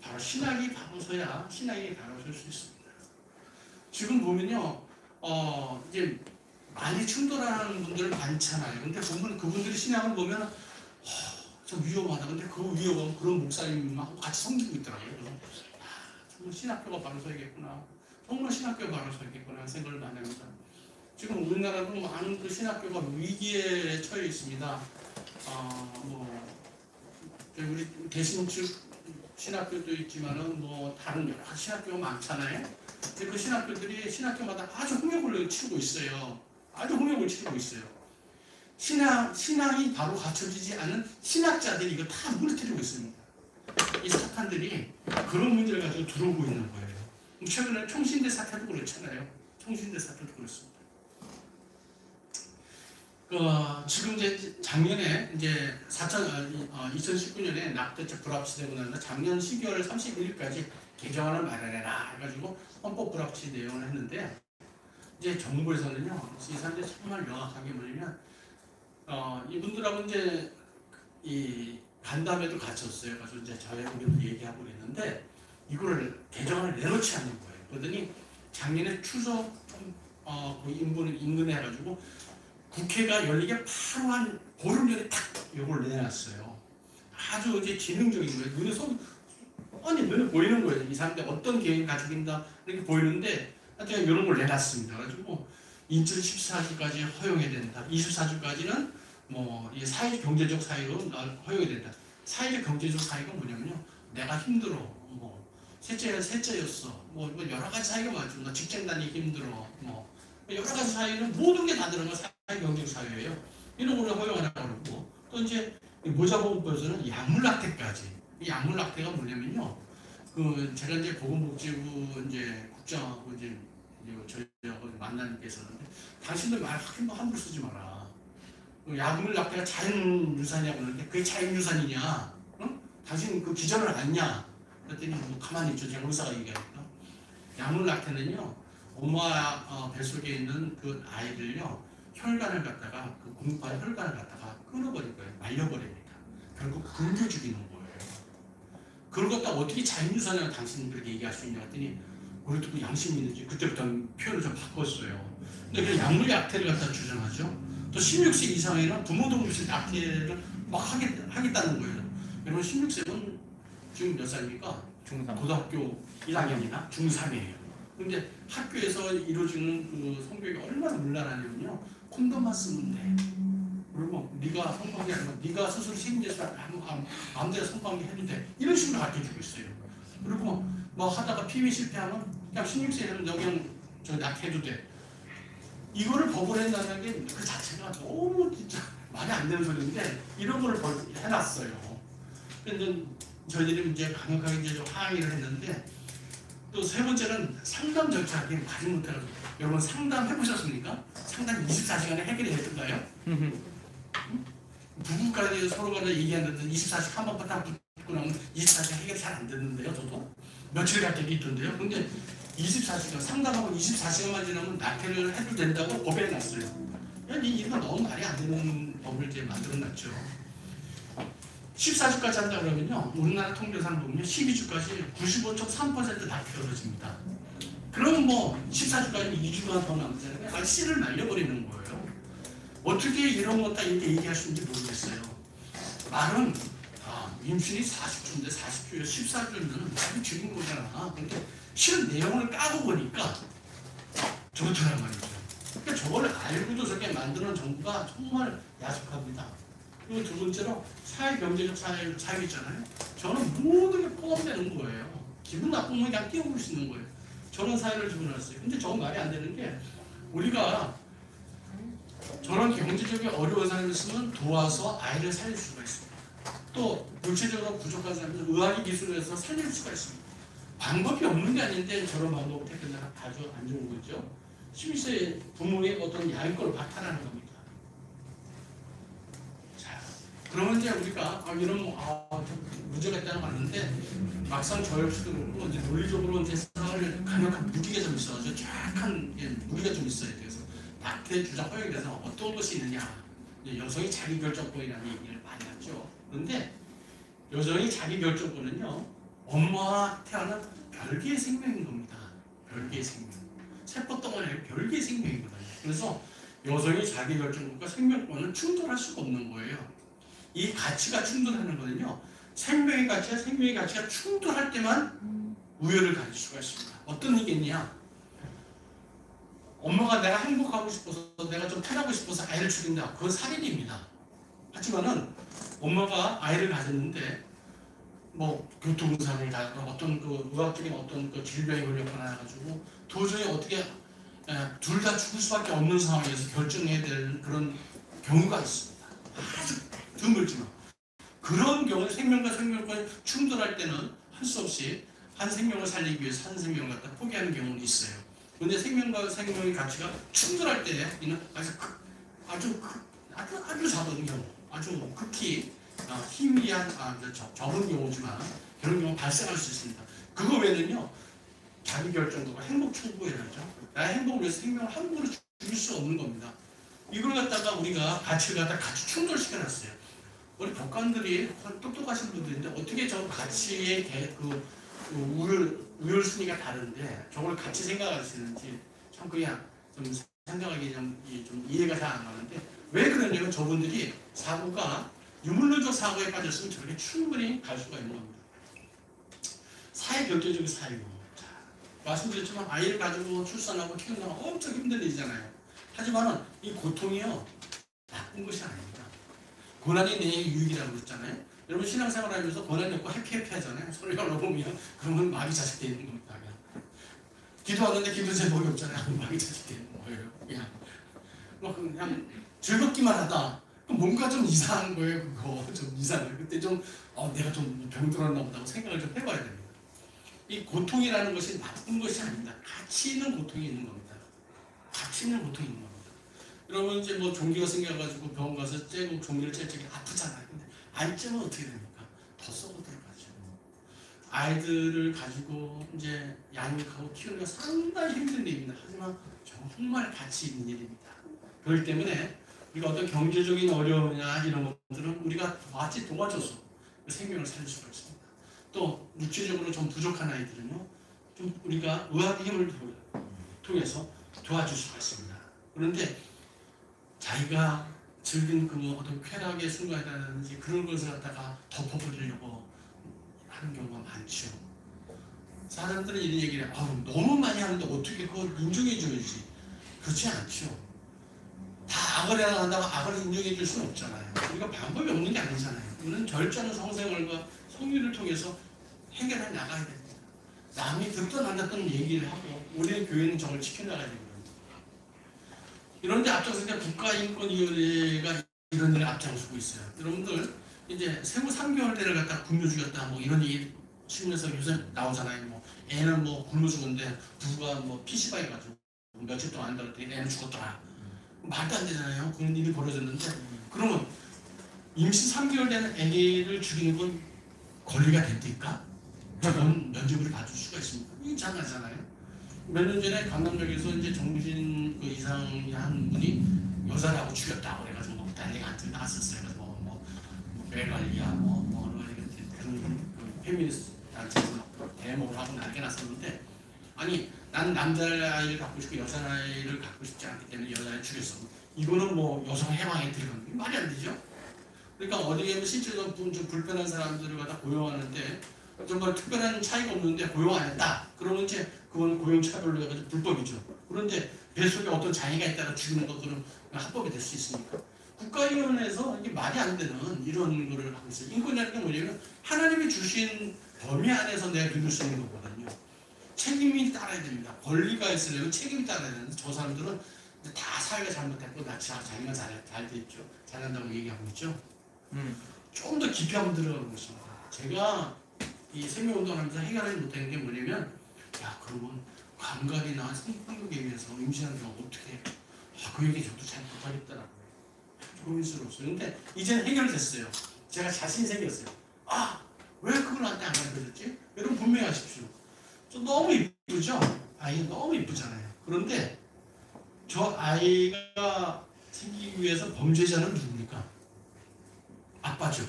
바로 신학이 바로서야 신학이 바로설 수 있습니다. 지금 보면요, 이제 많이 충돌하는 분들 많잖아요. 근데 그분들이 신학을 보면 좀 위험하다. 근데 그 위험한 그런 목사님하고 같이 섬기고 있더라고요. 그래서 정말 신학교가 바로 서야겠구나. 정말 신학교가 바로 서야겠구나 하는 생각을 많이 합니다. 지금 우리나라도 많은 그 신학교가 위기에 처해 있습니다. 우리 대신축 신학교도 있지만은 뭐 다른 여러 가지 신학교가 많잖아요. 근데 그 신학교들이 신학교마다 아주 홍역을 치르고 있어요. 아주 홍역을 치르고 있어요. 신앙이 바로 갖춰지지 않은 신학자들이 이거 다 무너뜨리고 있습니다. 이 사탄들이 그런 문제를 가지고 들어오고 있는 거예요. 최근에 총신대 사태도 그렇잖아요. 총신대 사태도 그렇습니다. 지금 이제 작년에 이제 2019년에 낙태죄 불합치되고 나서 작년 12월 31일까지 개정안을 마련해라 해가지고 헌법 불합치 내용을 했는데 이제 정부에서는요 이 사람들이 정말 명확하게 뭐냐면 이분들하고 이제 이 간담회도 같이었어요. 그래서 이제 저희하고도 얘기하고 그랬는데 이거를 개정안을 내놓지 않는 거예요. 그러더니 작년에 추석 인근에 해가지고 국회가 열리게 바로 한 보름 전에 딱 이걸 내놨어요. 아주 이제 기능적인 거예요. 눈에 보이는 거예요. 이 사람들 어떤 계획을 가지고 있다 이렇게 보이는데 하여튼 이런 걸 내놨습니다. 그래가지고 인출 14주까지 허용해야 된다. 24주까지는 뭐 이 사회 경제적 사유로 허용이 된다. 사회적 경제적 사유가 뭐냐면요. 내가 힘들어. 뭐 셋째였어. 뭐 여러 가지 사유가 많죠. 나 직장 다니기 힘들어. 뭐 여러 가지 사유는 모든 게 다 들어간 사회 경제적 사유예요. 이런 거를 허용하라고 그러고 또 이제 모자보건법에서는 약물낙태까지. 이 약물낙태가 뭐냐면요. 제가 이제 보건복지부 이제 국장하고 이제 저희하고 만나는 게 있었는데 당신들 말 함부로 쓰지 마라. 약물낙태가 자연유산이라고 그러는데 그게 자연유산이냐? 응? 당신 그 기전을 아냐? 그랬더니 뭐 가만히 있죠. 제가 의사가 얘기하니까 약물낙태는요. 엄마 뱃속에 있는 그 아이들요. 혈관을 갖다가 그 공파의 혈관을 갖다가 끊어버릴 거예요. 말려버립니다. 결국 굶겨 죽이는 거예요. 그걸 갖다 어떻게 자연유산이라고 당신은 그렇게 얘기할 수 있냐 했더니 우리도 그 양심이 있는지 그때부터 표현을 좀 바꿨어요. 근데 그 약물약태를 갖다 주장하죠. 또 16세 이상에는 부모 동료실 낙태를 막 하겠다는 거예요. 여러분 16세는 지금 몇 살입니까? 중3. 고등학교 1학년이나 중3이에요. 근데 학교에서 이루어지는 그 성교육이 얼마나 문란하냐면요. 콘돔만 쓰면 돼. 그리고 네가 성관계 하면 네가 스스로 책임져서 마음대로 성관계 해도 돼. 이런 식으로 가르쳐주고 있어요. 그리고 뭐 하다가 피임이 실패하면 그냥 16세는 그냥 저 낙태해도 돼. 이거를 법을 한다는 게 그 자체가 너무 진짜 말이 안 되는 소리인데 이런 거를 해놨어요. 근데 저희들이 이제 강력하게 이제 좀 항의를 했는데 또 세 번째는 상담 절차를 가지 못해가지고 여러분 상담 해보셨습니까? 상담 24시간에 해결이 됐던가요? 부부까지 서로가 얘기하는데 24시간 한 번만 딱 붙고 나면 24시간 해결이 잘 안 됐는데요. 저도 며칠 갈 때도 있던데요. 근데 24시간 상담하고 24시간만 지나면 낙태를 해도 된다고 법에 놨어요. 이 일은 너무 말이 안 되는 법을 이제 만들어놨죠. 14주까지 한다 그러면요. 우리나라 통계상 보면 12주까지 95.3% 낙태가 이루어집니다. 그럼 뭐 14주까지 2주간 더 남잖아요. 씨를 날려버리는 거예요. 어떻게 이런 거 딱 이렇게 얘기할 수 있는지 모르겠어요. 말은 임신이 40주인데 40주에 14주는 말이 줄인 거잖아. 근데 실은 내용을 까고 보니까 저렇더란 말이죠. 그러니까 저걸 알고도 저렇게 만드는 정부가 정말 야속합니다. 그리고 두 번째로 사회경제적 사유 있잖아요. 저는 모든 게 포함되는 거예요. 기분 나쁘면 그냥 띄워볼 수 있는 거예요. 저런 사회를 집어넣었어요. 근데 저건 말이 안 되는 게 우리가 저런 경제적인 어려운 사람이 있으면 도와서 아이를 살릴 수가 있습니다. 또 물질적으로 부족한 사람들 의학의 기술에서 살릴 수가 있습니다. 방법이 없는 게 아닌데 저런 방법을 택한다면 아주 안 좋은 거죠. 12세 부모의 어떤 양육권을 박탈하는 겁니다. 자, 그러면 이제 우리가 이런 문제가 있다는 거 아는데 막상 저 역시도 그렇고 이제 논리적으로 이제 생각을 강력한 무기가 좀 있어서 정확한 무기가 좀 있어야 돼서 낙태 주장 허용에 대해서 어떤 것이 있느냐. 여성이 자기결정권이라는 얘기를 많이 하죠. 그런데 여성이 자기결정권은요. 엄마와 태어난 별개의 생명인 겁니다. 별개의 생명. 세포덩어리 별개의 생명이거든요. 그래서 여성의 자기결정권과 생명권은 충돌할 수가 없는 거예요. 이 가치가 충돌하는 거는요. 생명의 가치와 생명의 가치가 충돌할 때만 우열을 가질 수가 있습니다. 어떤 얘기냐? 엄마가 내가 행복하고 싶어서 내가 좀 편하고 싶어서 아이를 죽인다. 그건 살인입니다. 하지만은 엄마가 아이를 가졌는데 뭐 교통사고를 당하거나 어떤 그 의학적인 어떤 그 질병에 걸렸거나 해가지고 도저히 어떻게 둘 다 죽을 수밖에 없는 상황에서 결정해야 될 그런 경우가 있습니다. 아주 드물지만 그런 경우에 생명과 생명과 충돌할 때는 할 수 없이 한 생명을 살리기 위해서 한 생명을 갖다 포기하는 경우는 있어요. 그런데 생명과 생명의 가치가 충돌할 때는 아주 작은 경우, 아주 극히 희미한 적은 경우지만 그런 경우 발생할 수 있습니다. 그거 외에는요, 자기 결정도가 행복 충고해야죠. 나의 행복을 위해서 생명을 함부로 죽일 수 없는 겁니다. 이걸 갖다가 우리가 가치를 갖다 같이 충돌시켜놨어요. 우리 법관들이 똑똑하신 분들인데 어떻게 저 가치의 우열순위가 다른데 저걸 같이 생각하시는지 참 그냥 좀 생각하기 좀 이해가 잘 안 가는데, 왜 그러냐면 저분들이 사고가 유물론적 사고에 빠졌으면 저렇게 충분히 갈 수가 있는 겁니다. 사회 결정적인 사회고, 말씀드렸지만 아이를 가지고 출산하고 키운다가 엄청 힘든 일이잖아요. 하지만 이 고통이요, 나쁜 것이 아닙니다. 고난이 내 유익이라고 그랬잖아요. 여러분 신앙생활 하면서 고난이 없고 해피 하잖아요. 소리 열어보면 그러면 마귀 자식되어 있는 겁니다. 기도하는데 기도 제목이 없잖아요. 마귀 자식되어 있는 거예요. 그냥 즐겁기만 하다. 뭔가 좀 이상한 거예요. 그거 좀 이상해요. 그때 좀 내가 좀 병들었나 보다 생각을 좀 해봐야 됩니다. 이 고통이라는 것이 나쁜 것이 아닙니다. 가치 있는 고통이 있는 겁니다. 가치 있는 고통이 있는 겁니다. 여러분 이제 뭐 종기가 생겨가지고 병원 가서 째고 종기를 째고 아프잖아요. 근데 안 째면 어떻게 됩니까? 더 썩어 들어가죠. 아이들을 가지고 이제 양육하고 키우는 게 상당히 힘든 일입니다. 하지만 정말 가치 있는 일입니다. 그렇기 때문에 우리가 어떤 경제적인 어려움이나 이런 것들은 우리가 같이 도와줘서 생명을 살릴 수가 있습니다. 또 육체적으로 좀 부족한 아이들은요, 좀 우리가 의학의 힘을 통해서 도와줄 수가 있습니다. 그런데 자기가 즐긴 그 어떤 쾌락의 순간이라든지 그런 것을 갖다가 덮어버리려고 하는 경우가 많죠. 사람들은 이런 얘기를 해요. 너무 많이 하는데 어떻게 그걸 인정해줘야지. 그렇지 않죠. 다 악을 해야 한다고 악을 인정해 줄 수는 없잖아요. 우리가 방법이 없는 게 아니잖아요. 우리는 절제하는 성생활과 성리를 통해서 해결해 나가야 됩니다. 남이 듣던 안 듣던 얘기를 하고 우리의 교회는 정을 지켜나가야 됩니다. 이런데 앞장서 이제 국가인권위원회가 이런 일을 앞장서고 있어요. 여러분들 이제 생후 3개월대를 갖다 굶겨 죽였다 뭐 이런 얘기 신문에서 요새 나오잖아요. 뭐 애는 뭐 굶어 죽었는데 누가 뭐 PC방 해가지고 며칠 동안 안 들었더니 애는 죽었더라. 말도 안 되잖아요. 그런 일이 벌어졌는데, 그러면 임신 3개월 된 아기를 죽이는 건 권리가 됩니까? 저건 면죄부를 받을 수가 있습니까? 이상하잖아요. 몇 년 전에 강남역에서 이제 정신 그 이상이 한 분이 여자라고 죽였다고 그래가지고 뭐 난리가 안 나갔었어요. 그래서 뭐 매관리야 그런 페미니스트 단체에서 대목을 하고 난리가 났었는데, 아니 난 남자아이를 갖고 싶고 여자아이를 갖고 싶지 않기 때문에 여자아이를 죽였어. 이거는 뭐 여성 해방에 들어가는 게 말이 안 되죠. 그러니까 어디에 가면 신체적 좀 불편한 사람들을 갖다 고용하는데 정말 특별한 차이가 없는데 고용 안 했다. 그러면 이제 그건 고용차별로 해가지고 불법이죠. 그런데 뱃속에 어떤 장애가 있다가 죽이는 것 그런 합법이 될 수 있습니까? 국가위원회에서 이게 말이 안 되는 이런 거를 하고 있어요. 인권이라는 게 뭐냐면 하나님이 주신 범위 안에서 내가 누릴 수 있는 거거든요. 책임이 따라야 됩니다. 권리가 있으려면 책임이 따라야 되는데 저 사람들은 다 사회가 잘못했고 나 자기만 잘 돼 있죠. 잘한다고 얘기하고 있죠. 좀 더 깊이 한번 들어가는 것입니다. 제가 이 생명운동을 하면서 해결하지 못하는 게 뭐냐면, 그러면 감각이나 성폭력에 의해서 임신하는 경우 어떻게 해요? 그 얘기 저도 잘 못하겠더라고요. 고민스러웠어요. 근데 이제는 해결됐어요. 제가 자신이 생겼어요. 왜 그걸 나한테 안 가르쳐줬지? 여러분 분명히 하십시오. 너무 이쁘죠? 아이가 너무 이쁘잖아요. 그런데 저 아이가 생기기 위해서 범죄자는 누굽니까? 아빠죠.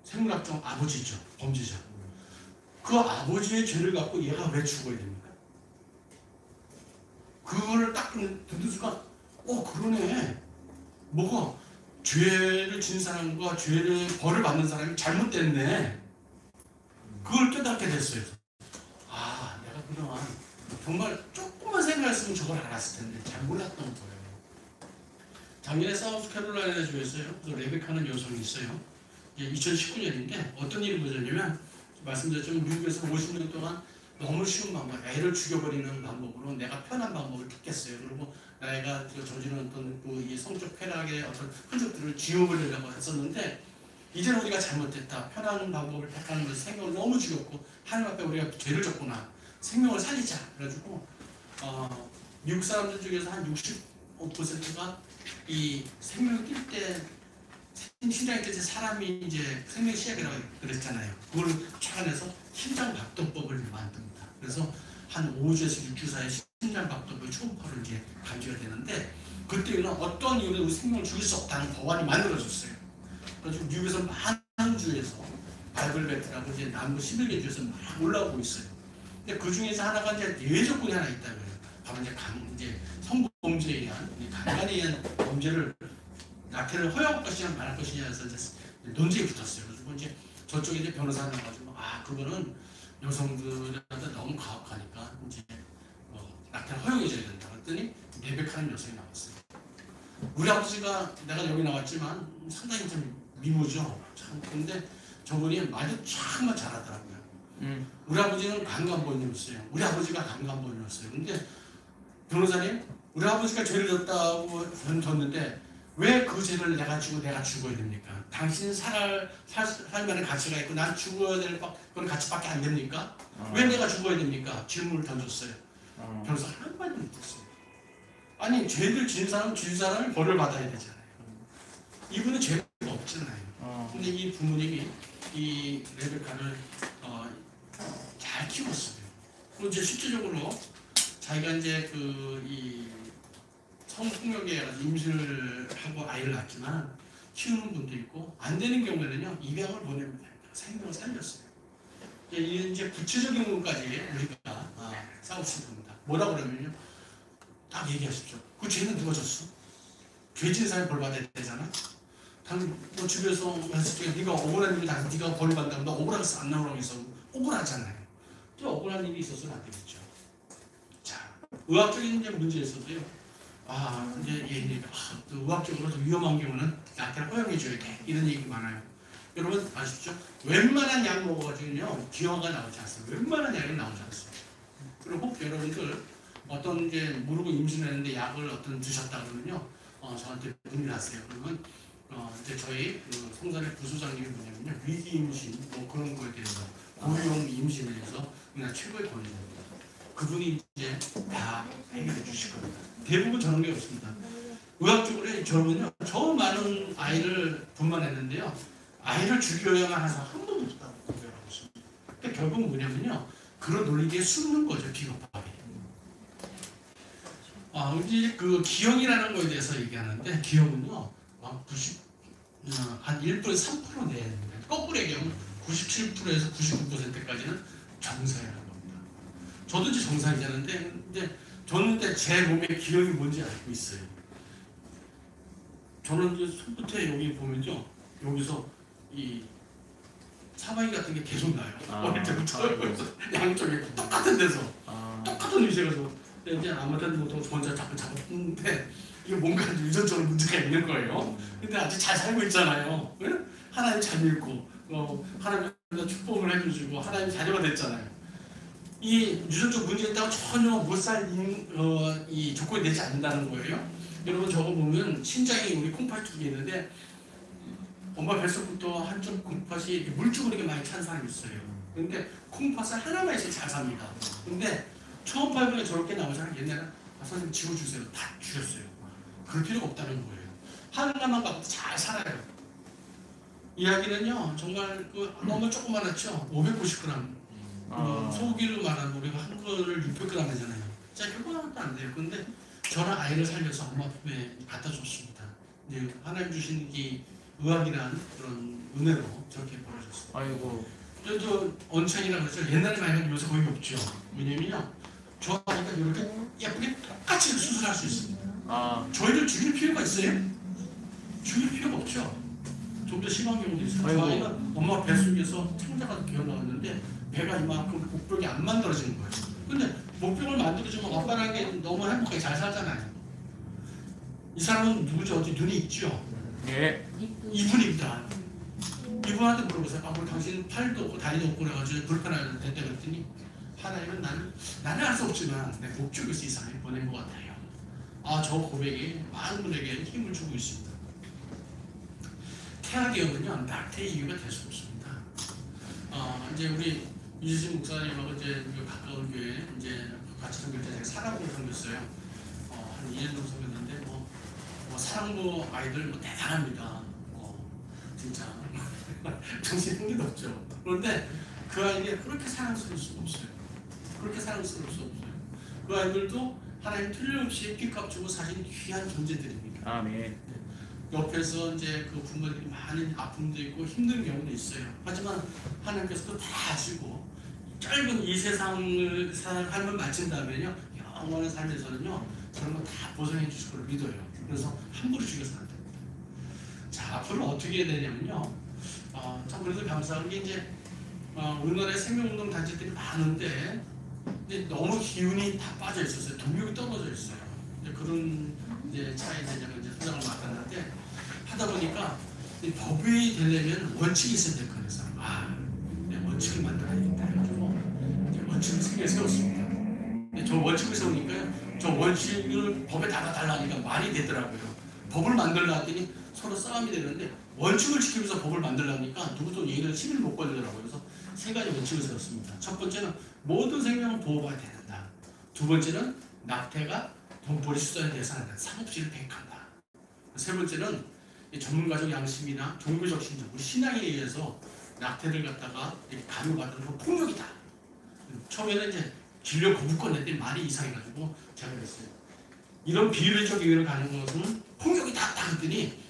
생물학적 아버지죠. 범죄자. 그 아버지의 죄를 갖고 얘가 왜 죽어야 됩니까? 그거를 딱 듣는 순간 그러네. 뭐가 죄를 진 사람과 죄를 벌을 받는 사람이 잘못됐네. 그걸 깨닫게 됐어요. 내가 그동안 정말 조금만 생각했으면 저걸 알았을 텐데 잘 몰랐던 거예요. 작년에 사우스캐롤라이나 주에서요. 레베카는 여성이 있어요. 2019년인데 어떤 일이 벌어졌냐면, 말씀드렸지만 미국에서 50년 동안 너무 쉬운 방법, 애를 죽여버리는 방법으로 내가 편한 방법을 찾겠어요. 그리고 내가 저지른 어떤 이 성적 쾌락의 어떤 흔적들을 지워버리려고 했었는데 이제는 우리가 잘못됐다. 편한 방법을 택하는 것은 생명을 너무 죽였고 하나님 앞에 우리가 죄를 졌구나. 생명을 살리자. 그래가지고 미국 사람들 중에서 한 65%가 이 생명을 뛸 때 심장이 뛸 때 사람이 이제 생명 시작이라고 그랬잖아요. 그걸 착안해서 심장박동법을 만듭니다. 그래서 한 5주에서 6주 사이에 심장박동법의 초음파를 이제 감지가 되는데 그때는 어떤 이유로 우리 생명을 죽일 수 없다는 법안이 만들어졌어요. 그래서 미국에서 많은 주에서 바이블벨트라고 이제 남부 11개 주에서 막 올라오고 있어요. 근데 그 중에서 하나가 이제 예외조건이 하나 있다고요. 바로 이제 성범죄에 의한 강간에 의한 범죄를 낙태를 허용할 것이냐 말할 것이냐 해서 이제 논쟁이 붙었어요. 그래서 이제 저쪽에 이제 변호사 나와가지고 그거는 여성들한테 너무 가혹하니까 이제 낙태를 허용해줘야 된다. 그랬더니 내백하는 여성이 나왔어요. 우리 아버지가 내가 여기 나왔지만 상당히 좀 미모죠. 참 근데 저분이 말도 정말 잘하더라고요. 우리 아버지는 강간범이었어요. 우리 아버지가 강간범이었어요. 근데 변호사님, 우리 아버지가 죄를 졌다고 졌는데 왜 그 죄를 내가 지고 내가 죽어야 됩니까? 당신 살만한 가치가 있고 난 죽어야 될 그런 가치밖에 안 됩니까? 왜 내가 죽어야 됩니까? 질문을 던졌어요. 변호사 한마디도 못했어요. 아니 죄를 지은 사람은 지은 사람이 벌을 받아야 되잖아요. 이분은 죄가 없잖아요. 근데 이 부모님이 이 레베카를 잘 키웠어요. 그리고 이제 실질적으로 자기가 이제 이 성폭력에 임신을 하고 아이를 낳지만 키우는 분도 있고 안 되는 경우에는요 입양을 보냅니다. 생명을 살렸어요. 이제 구체적인 부분까지 우리가 싸우시면 됩니다. 뭐라고 그러면요, 딱 얘기하십시오. 그 죄는 누가 졌어? 죄 지은 사람이 벌 받아야 되잖아. 당신 뭐 집에서 했을 때 네가 억울한 일이 다 네가 벌 받는다고 너 억울해서 안 나오라고 해서 억울하잖아요. 또 억울한 일이 있어서는 안 되겠죠. 자, 의학적인 이제 문제에서도요. 이제 얘기가 또 의학적으로 좀 위험한 경우는 낙태를 허용해줘야 돼. 이런 얘기 많아요. 여러분 아십시오? 웬만한 약 먹어가지고요 기형아가 나오지 않습니다. 웬만한 약이 나오지 않습니다. 그리고 여러분들 어떤 이제 모르고 임신했는데 약을 드셨다 그러면요 저한테 문의를 하세요. 그러면 이제 저희 성산의 부소장님이 뭐냐면요 위기 임신 뭐 그런 거에 대해서 고용 임신에 대해서 그냥 최고의 권위입니다. 그분이 이제 다 해결해 주실 겁니다. 대부분 저런 게 없습니다. 의학적으로 저는요 저 많은 아이를 분만했는데요 아이를 죽여야만 해서 한 번도 없다고 고백하고 있습니다. 그러니까 결국 뭐냐면요 그런 논리에 숨는 거죠. 비겁하게. 이제 그 기형이라는 거에 대해서 얘기하는데 기형은요 한 1%, 3% 내야 됩니다. 거꾸로 얘기하면 97%에서 99%까지는 정상이라는 겁니다. 저도 이제 정상이잖아요. 근데 저는 제 몸에 기형이 뭔지 알고 있어요. 저는 이제 손부터 여기 보면요 여기서 이 사마귀 같은 게 계속 나요. 어릴 때부터 양쪽에 똑같은 데서 똑같은 위치에서 이제 아무튼 뭐 혼자 자꾸 잡았는데 이게 뭔가 유전적으로 문제가 있는 거예요. 근데 아직 잘 살고 있잖아요. 하나님 잘 믿고 하나님 축복을 해주시고 하나님 자녀가 됐잖아요. 이 유전적 문제 있다고 전혀 못 살 이 조건이 되지 않는다는 거예요. 여러분 저거 보면 신장이 우리 콩팥 쪽에 있는데 엄마 뱃속부터 한쪽 콩팥이 물주머니가 많이 찬 사람이 있어요. 근데 콩팥을 하나만 있어도 잘 삽니다. 근데 처음 발견에 저렇게 나오잖아요. 옛날에 선생님 지워주세요. 다 죽였어요. 그럴 필요가 없다는 거예요. 하나만 갖고 잘 살아요. 이야기는요 정말 너무 조그만하죠. 590g. 소고기를 말하면 우리가 한 거를 600g 하잖아요. 자, 그거는 안 돼요. 근데 저는 아이를 살려서 엄마 품에 갖다 줬습니다. 이제 하나님 주신 이 의학이란 그런 은혜로 저렇게 벌어졌어요. 아이고. 저 언천이라고 그랬죠. 옛날에 많이 했는데 요새 거의 없죠. 왜냐면요, 저 아이가 이렇게 예쁘게 똑같이 수술할 수 있습니다. 저희를 죽일 필요가 있어요? 죽일 필요가 없죠. 좀 더 심한 경우도 있어요. 저 아이가 엄마 뱃속에서 창자가 기어 나왔는데 배가 이만큼 목벽이 안 만들어지는 거예요. 근데 목벽을 만들어주면 아빠라는 게 너무 행복하게 잘 살잖아요. 이 사람은 누구죠? 어디 눈이 있죠? 예. 이분입니다. 이분한테 물어보세요. 우리 당신 팔도 없고 다리도 없고 그래가지고 불편하게 됐다 그랬더니 하나님은 나는 알 수 없지만 내 목적에서 이 사람이 보낸 것 같아요. 저 고백이 많은 분에게 힘을 주고 있습니다. 태아기업은요 낙태의 이유가 될 수 없습니다. 이제 우리 유지진 목사님하고 이제 가까운 교회 이제 같이 섬길 때 제가 사랑부 섬겼어요. 한 2년 정도 섬겼는데 뭐 사랑부 아이들 대단합니다. 진짜 정신 한개도 없죠. 그런데 그 아이를 그렇게 사랑스러울 수가 없어요. 그렇게 사랑스러울 수 없어요. 그 아이들도 하나님 틀림없이 핏값 주고 사신 귀한 존재들입니다. 아멘. 옆에서 이제 그 부모들이 많은 아픔도 있고 힘든 경우도 있어요. 하지만 하나님께서도 다 아시고 짧은 이 세상을 삶을 마친다면요 영원한 삶에서는요 그런 거 다 보상해 주실 걸 믿어요. 그래서 함부로 죽여서 안 됩니다. 자, 앞으로 어떻게 해야 되냐면요 참 그래도 감사한 게 이제 우리나라에 생명운동 단체들이 많은데 이제 너무 기운이 다 빠져 있었어요. 동력이 떨어져 있어요. 이제 그런 이제 차이에 제가 이제 소장을 맡았는데 하다 보니까 법이 되려면 원칙이 있어야 될 거예요. 원칙을 만들어야겠다. 해가지고 이제 원칙을 세웠습니다. 근데 저 원칙을 세우니까요, 저 원칙을 법에 달아달라니까 말이 되더라고요. 법을 만들려 했더니 서로 싸움이 되는데 원칙을 지키면서 법을 만들려니까 누구도 얘기를 시비를 못 걸더라고요. 그래서 3가지 원칙을 세웠습니다. 첫 번째는 모든 생명은 보호받아야 된다. 두 번째는 낙태가 돈벌이 수단에 대해서 한다. 상업시를 배격한다. 세 번째는 전문가적 양심이나 종교적 신념, 우리 신앙에 의해서 낙태를 갖다가 강요받는 건 폭력이다. 처음에는 이제 진료 거부권 냈더니 말이 이상해가지고 제가 그랬어요. 이런 비윤리적 의견을 가는 것은 폭력이다. 딱 했더니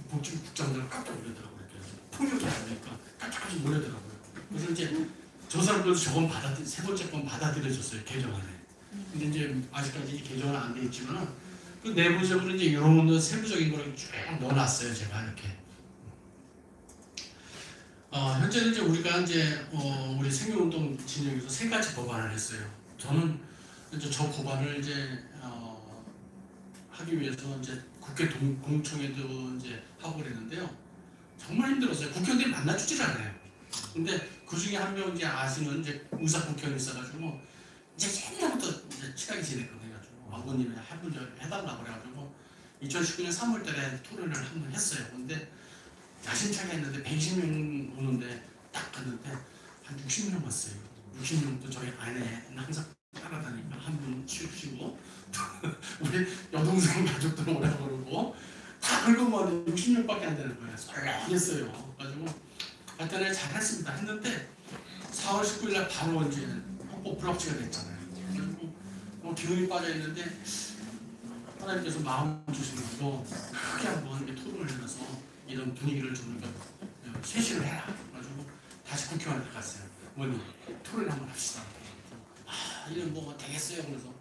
복지 국장들은 깜짝 놀라더라고요. 폭력이 아니니까 깜짝깜짝 놀라더라고요. 그래서 이제 저 사람들도 저건 세 번째 건 받아들여졌어요. 개정안에. 근데 이제 아직까지 개정은 안 돼 있지만 그 내부적으로 이제 이런 세부적인 거를 쭉 넣어놨어요. 제가 이렇게. 현재는 이제 우리가 이제 우리 생명운동 진영에서 3가지 법안을 했어요. 저는 이제 저 법안을 이제 하기 위해서 이제 국회 공청회도 이제 하고 그랬는데요. 정말 힘들었어요. 국회의원들이 만나주질 않아요. 근데 그 중에 한 명 이제 아시는 이제 의사 국회의원이 있어가지고 이제 옛날부터 이제 친하게 지냈거든요. 왕고님이 해달라고 그래가지고 2019년 3월달에 토론을 한 번 했어요. 근데 야심차게 했는데 120명 오는데 딱 갔는데 한 60명 왔어요. 60명도 저희 아내는 항상 따라다니까 한 분 치우시고 우리 여동생 가족들 오라고 그러고 다 긁어모았는데 60명밖에 안 되는 거예요. 썰렁했어요. 그래가지고 하여튼 잘했습니다. 했는데 4월 19일날 바로 이제 헌법 불합치가 됐잖아요. 그리고 기운이 빠져있는데 하나님께서 마음 주시면서 크게 한번 토론을 해서 이런 분위기를 좀 쇄신을 해라. 그래가지고 다시 국회의원한테 갔어요. 어머니 토론 한번 합시다. 이런 뭐 되겠어요. 그래서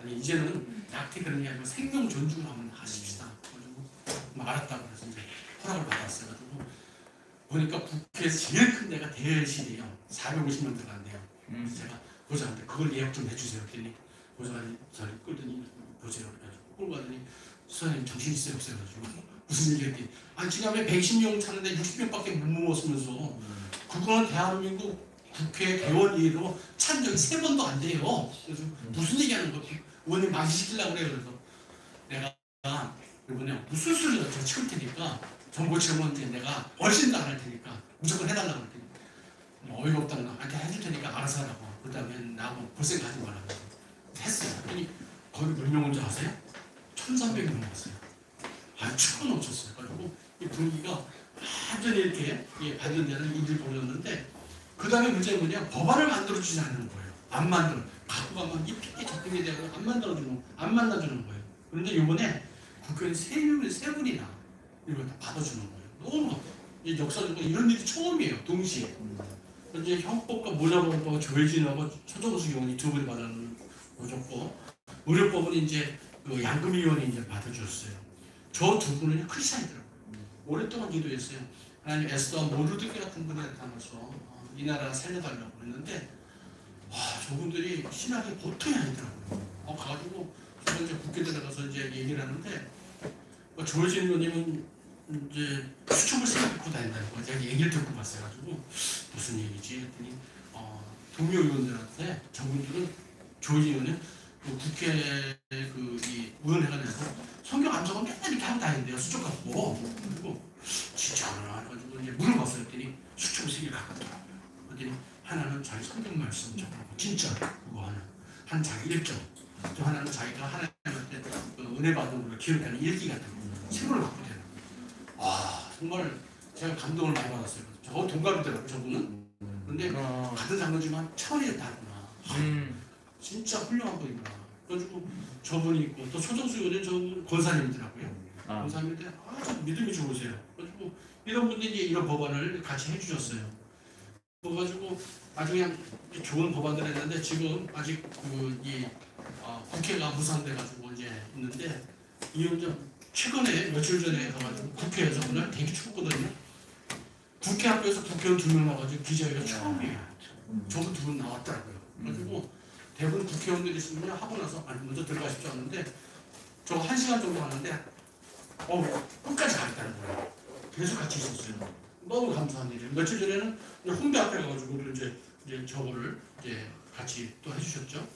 아니 이제는 낙태 그런 게 아니고 생명 존중을 한번 하십시다. 그래가지고 알았다고 그래서 이제 허락을 받았어요. 그래가지고 보니까 국회에서 제일 큰 데가 대실이에요. 450명 들어간대요. 그래서 제가 보좌한테 그걸 예약 좀 해주세요. 그랬더니 보좌가 저를 끌더니 보세요. 그래가지고 끌고 가더니 수사님 정신 있어요 없어요? 그래가지고 무슨 얘기했더니 아니 지난번에 120명 찾는데 60명밖에 못 모았으면서 그거는 대한민국 국회 개원위로 찬 적이 3번도 안 돼요. 그래서 무슨 얘기하는 거야? 의원님 만시시키려고 그래요. 그래서 내가 이번에 무슨 소리가 제가 치울 테니까 정보 직원한테 내가 훨씬 더 안 할 테니까 무조건 해달라고 그랬더니 어이가 없다는 거 나한테 해줄 테니까 알아서 하라고. 그 다음에 나하고 볼 생각하지 말라고 했어요. 그랬더니 거기 몇 명 온 줄 아세요? 1300명 왔어요. 축구 넘쳤어요. 그리고 이 분위기가 완전히 이렇게 받는 데는 일을 벌였는데 그 다음에 문제는 뭐냐? 법안을 만들어주지 않는 거예요. 안 만들어. 갖고 가면 이 핑계 저 핑계 대고 안 만들어주는 거예요. 그런데 이번에 국회의원 세 분이나 이걸 다 받아주는 거예요. 너무 역사적으로 이런 일이 처음이에요. 동시에. 이제 형법과 모자법과 조혜진하고 최종수 의원이 2분이 받아줬고 의료법은 이제 그 양금희 의원이 이제 받아줬어요. 저 2분은 크리스찬이더라고요. 오랫동안 기도했어요. 하나님 에스더와 모르드게 같은 분에 나타나서 이 나라 살려달라고 했는데 저분들이 신학이 보통이 아니더라고요. 가가지고 저 이제 국회 들어가서 이제 얘기를 하는데 조혜진 의원님은 이제 수첩을 생각하고 다닌다는 거예요. 제가 얘기를 듣고 봤어요. 가지고 무슨 얘기지 했더니 동료 의원들한테 저분들은 조희 의원은 그 국회 이 의원회가 돼서 성경 암송을 맨날 이렇게 하고 다닌대요. 수첩 갖고. 그리고 진짜로 해가지고 이제 물어봤어요. 했더니 수첩을 3개 갖고 왔더라고요. 그랬더니 하나는 자기 성경 말씀 적어놓고 진짜 그거 하나 자기 일정, 또 하나는 자기가 하나님한테 은혜 받은 걸 기록하는 일기 같은 거 책으로 갖고 되는. 아 정말 제가 감동을 많이 받았어요. 저 동갑이더라고요. 저분은. 근데 같은 장로지만 차원이 다르구나. 진짜 훌륭한 분이구나. 그래가지고 저분이 있고 또 소정수 의원은 저 권사님이더라고요. 권사님인데 아주 믿음이 좋으세요. 그래가지고 이런 분들이 이제 이런 법안을 같이 해주셨어요. 그래가지고 아주 그냥 좋은 법안들 했는데 지금 아직 국회가 무산돼가지고 이제 있는데 이제 최근에 며칠 전에 가가지고 국회에서 그날 되게 춥거든요. 국회 앞에서 국회의원 2명 나가지고 기자회견 처음이에요. 저도 2분 나왔더라고요. 그래가지고 대부분 국회의원들이 있으면 하고 나서 아니 먼저 들어가십시오 하는데 저 1시간 정도 하는데 끝까지 가겠다는 거예요. 계속 같이 있었어요. 너무 감사한 일이에요. 며칠 전에는 홍대 앞에 가가지고 이제 저거를 이제 같이 또 해주셨죠.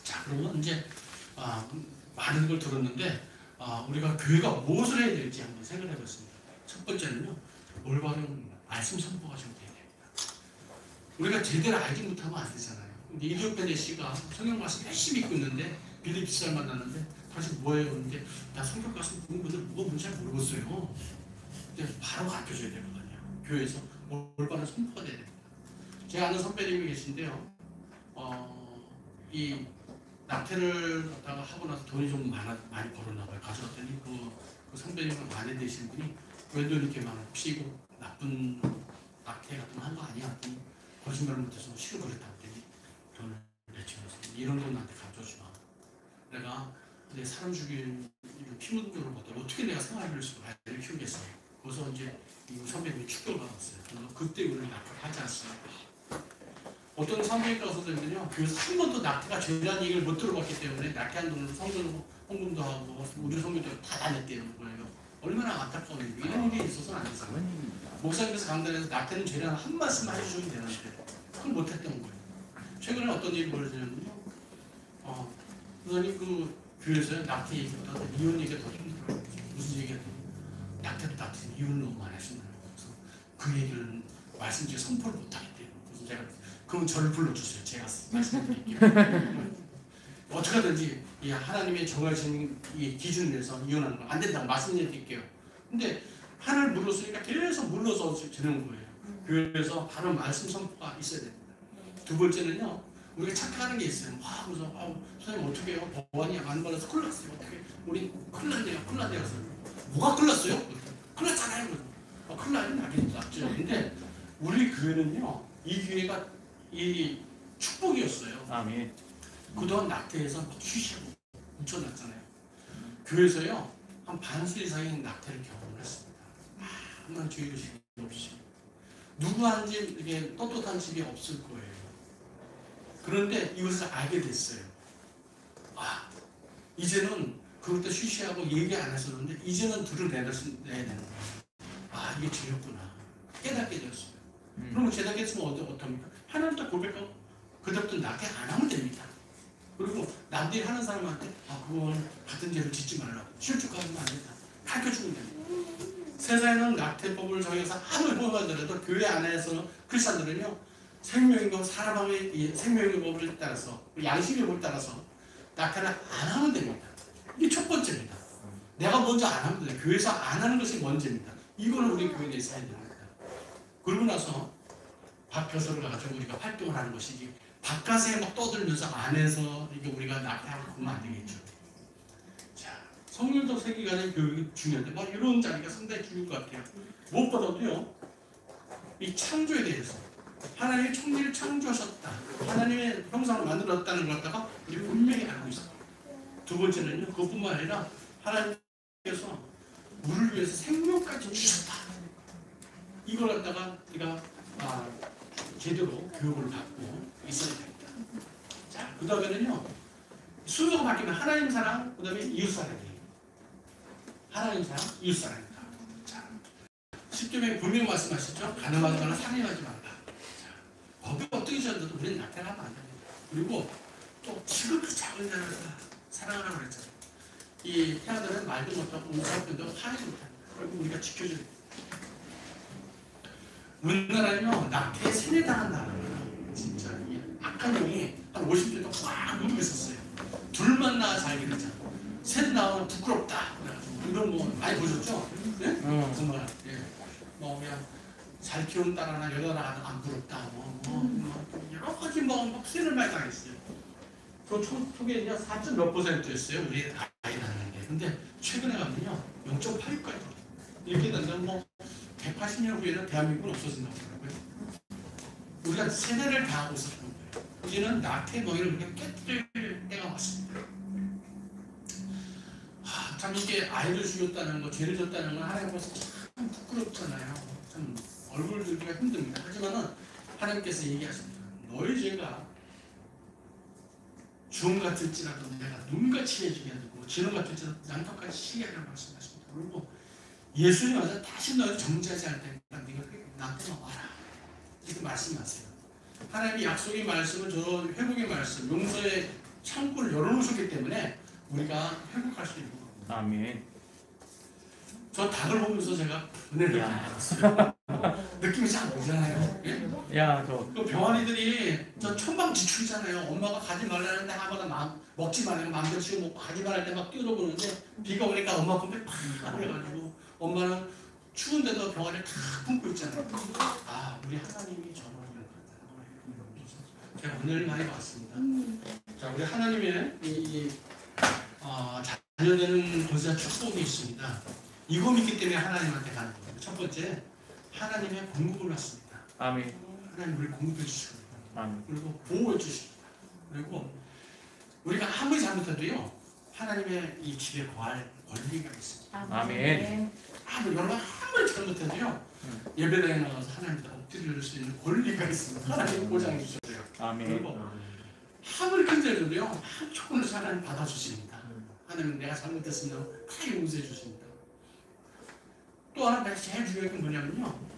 자 그러면 이제 많은 걸 들었는데 우리가 교회가 무엇을 해야 될지 한번 생각해 봤습니다. 첫 번째는요, 올바른 말씀 선포가 좀 돼야 됩니다. 우리가 제대로 알지 못하면 안 되잖아요. 근데 이디오페네 씨가 성경 말씀 열심히 읽고 있는데 빌립 집사를 만났는데 당신 뭐예요? 근데 나 성경 말씀 공부들 뭐가 뭔지 잘 모르겠어요. 근데 바로 가르쳐줘야 되거든요. 교회에서 올바른 선포가 돼야 됩니다. 제가 아는 선배님이 계신데요. 이 낙태를 갖다가 하고 나서 돈이 좀 많이 벌었나 봐요. 가져갔더니 그 선배님은 아내 되신 분이 왜 돈 이렇게 막 피고 나쁜 낙태 같은 거 한 거 아니야? 거짓말을 못해서 싫어 그랬다고 했더니 돈을 내치면서 이런 돈 나한테 가져오지 마. 내가 내 사람 죽인 피 묻은 돈을 받아 어떻게 내가 생활할 수 아이를 키우겠어. 그래서 이제 이 선배님이 충격을 받았어요. 그래서 그때 우리는 낙태를 하지 않습니다. 어떤 성경가 선생님은요, 교회에서 한 번도 낙태가 죄라는 얘기를 못 들어봤기 때문에 낙태한 돈으로 성전 헌금도 하고 우주 성교도 다 다녔대는 거예요. 얼마나 안타까운 일이에요. 이런 일이 있어서는 안 되잖아요. 목사님께서 강단에서 낙태는 죄라는 한 말씀만 해주시면 되는데 그걸 못했던 거예요. 최근에 어떤 일이 벌어지냐면요, 그러니 그 교회에서 낙태 얘기보다 이혼 얘기가 더 힘들어요. 무슨 얘기가 낙태도 낙태는 이혼을 너무 많이 하시는 거예요. 그래서 그 얘기를 말씀드려 선포를 못하겠대요. 그래서 제가 그럼 저를 불러주세요. 제가 말씀드릴게요. 어떻게 하든지 이 하나님의 정하신 이 기준을 내서 이혼하는 건 안 된다고 말씀드릴게요. 근데 하나를 물었으니까 계속 물러서 지는 거예요. 그래서 바로 말씀 선포가 있어야 됩니다. 두 번째는요, 우리가 착각하는 게 있어요. 그래서 선생님 어떻게 해요? 법안이 안 받아서 큰일 났어요. 어떻게? 우리 큰일 났네요. 큰일 났네요. 뭐가 큰일 났어요? 큰일 났잖아요. 큰일 나긴 났죠. 근데 우리 교회는요, 이 교회가 이 축복이었어요. 아멘. 그동안 낙태에서 쉬쉬고 묻혀놨잖아요. 교회에서요 한 반수 이상의 낙태를 경험을 했습니다. 아무런 주의의식이 없이 누구한지 이게 떳떳한 집이 없을 거예요. 그런데 이것을 알게 됐어요. 이제는 그것도 쉬쉬하고 얘기 안 했었는데 이제는 드러내야 되는 거예요. 이게 죄였구나 깨닫게 되었어요. 그러면 깨닫게 했으면 어떡합니까? 하나님한테 고백하고 그때부터 낙태 안 하면 됩니다. 그리고 남들이 하는 사람한테 그건 같은 죄를 짓지 말라고 실족하면 안 된다. 가르쳐주면 됩니다. 세상에는 낙태법을 정해서 아무리 허용하더라도 교회 안에서 크리스찬들은요 생명의 사람의 생명의 법을 따라서 양심의 법을 따라서 낙태를 안 하면 됩니다. 이게 첫 번째입니다. 내가 먼저 안 하면 돼요. 교회에서 안 하는 것이 먼저입니다. 이거는 우리 교회 내에서 해야 됩니다. 그러고 나서 밥표서를 가지고 우리가 활동을 하는 것이지 바깥에 막 떠들면서 안에서 이게 우리가 낙태하고 그러면 안 되겠죠. 자, 성령적 세계관의 교육이 중요한데 이런 자리가 상당히 중요한 것 같아요. 무엇보다도요, 이 창조에 대해서 하나님이 천지를 창조하셨다, 하나님의 형상을 만들었다는 걸 갖다가 우리 분명히 알고 있어요. 두 번째는요, 그것뿐만 아니라 하나님께서 우리를 위해서 생명까지 주셨다. 이걸 갖다가 우리가 제대로 교육을 받고 있어야 됩니다. 자, 그 다음에는요, 순서가 바뀌면 하나님 사랑, 그 다음에 이웃 사랑이에요. 하나님 사랑, 이웃 사랑입니다. 자, 10조명이 분명히 말씀하시죠. 가늠하지 말라, 살인하지 말라. 자, 법이 어떻게 지었는데도 우리는 낙태를 하면 안 됩니다. 그리고 또 지극히 작은 자를 사랑하라고 그랬잖아요. 이 태아들은 말도 못하고 움직임도 하지 못합니다. 그리고 우리가 지켜줘야 돼요. 우리나라는요 낙태에 세뇌당한 나라예요. 진짜 이 악한 영이 한 50대 동안 꽉 누르고 있었어요. 둘만 낳아 살기 그랬잖아. 셋 낳으면 부끄럽다. 그래가지고 이런 거 많이 보셨죠? 네? 정말 예. 뭐 그냥 잘 키운 딸 하나 여자 하나 안 부럽다. 뭐 여러 가지 뭐 세를 많이 당했어요. 그 초기에는요 4.몇 %였어요. 우리 아이 낳는 게. 근데 최근에 가면요 0.86까지 이렇게 된다면 뭐 180년 후에는 대한민국은 없어진다고 하더라고요. 우리가 세뇌를 당하고 있었던 거예요. 이제는 낙태 노예를 우리가 깨뜨릴 때가 왔습니다. 참 이게 아이를 죽였다는 거, 죄를 졌다는 건 하나님 앞에서 참 부끄럽잖아요. 참 얼굴 들기가 힘듭니다. 하지만은 하나님께서 얘기하십니다. 너희 죄가 주홍 같을지라도 내가 눈같이 해주게 하고 진홍 같을지라도 양털같이 시게 하라고 말씀하십니다. 그리고 예수님 와서 다시 너를 정죄하지 않을 테니까 네가 나한테 와라. 이렇게 말씀하세요. 하나님이 약속의 말씀을 저 회복의 말씀, 용서의 창구를 열어놓으셨기 때문에 우리가 회복할 수 있는 겁니다. 아멘. 저 닭을 보면서 제가 은혜를 받았어요. 느낌이 잘 오잖아요. 예? 야, 저 그 병아리들이 저 천방지축이잖아요. 엄마가 가지 말라는데 아무나 먹지 말라고 마음대로 지금 먹고 가지 말할 때 막 뛰어보는데 비가 오니까 엄마 몸에 팍 그래가지고 엄마는 추운데도 병아리를 탁 품고 있잖아요. 아, 우리 하나님이 저를 제가 은혜를 많이 받았습니다. 자, 우리 하나님의 자녀되는 권세와 축복이 있습니다. 이거 믿기 때문에 하나님한테 가는 겁니다. 첫 번째, 하나님의 공급을 받습니다. 아멘. 하나님 우리 공급해 주시고 아멘. 그리고 보호해 주십니다. 그리고 우리가 아무리 잘못해도요 하나님의 이 집에 거할 권리가 있습니다. 아멘. 여러분 아무리 잘못해도요 예배당에 나가서 하나님께 엎드릴 수 있는 권리가 있습니다. 하나님 보장해 주셔요. 아멘. 그리고 아무리 큰 죄도요 조금씩 하나님 받아주십니다. 하나님 내가 잘못했으면 다 용서해 주십니다. 또 하나 내가 제일 중요한 건 뭐냐면요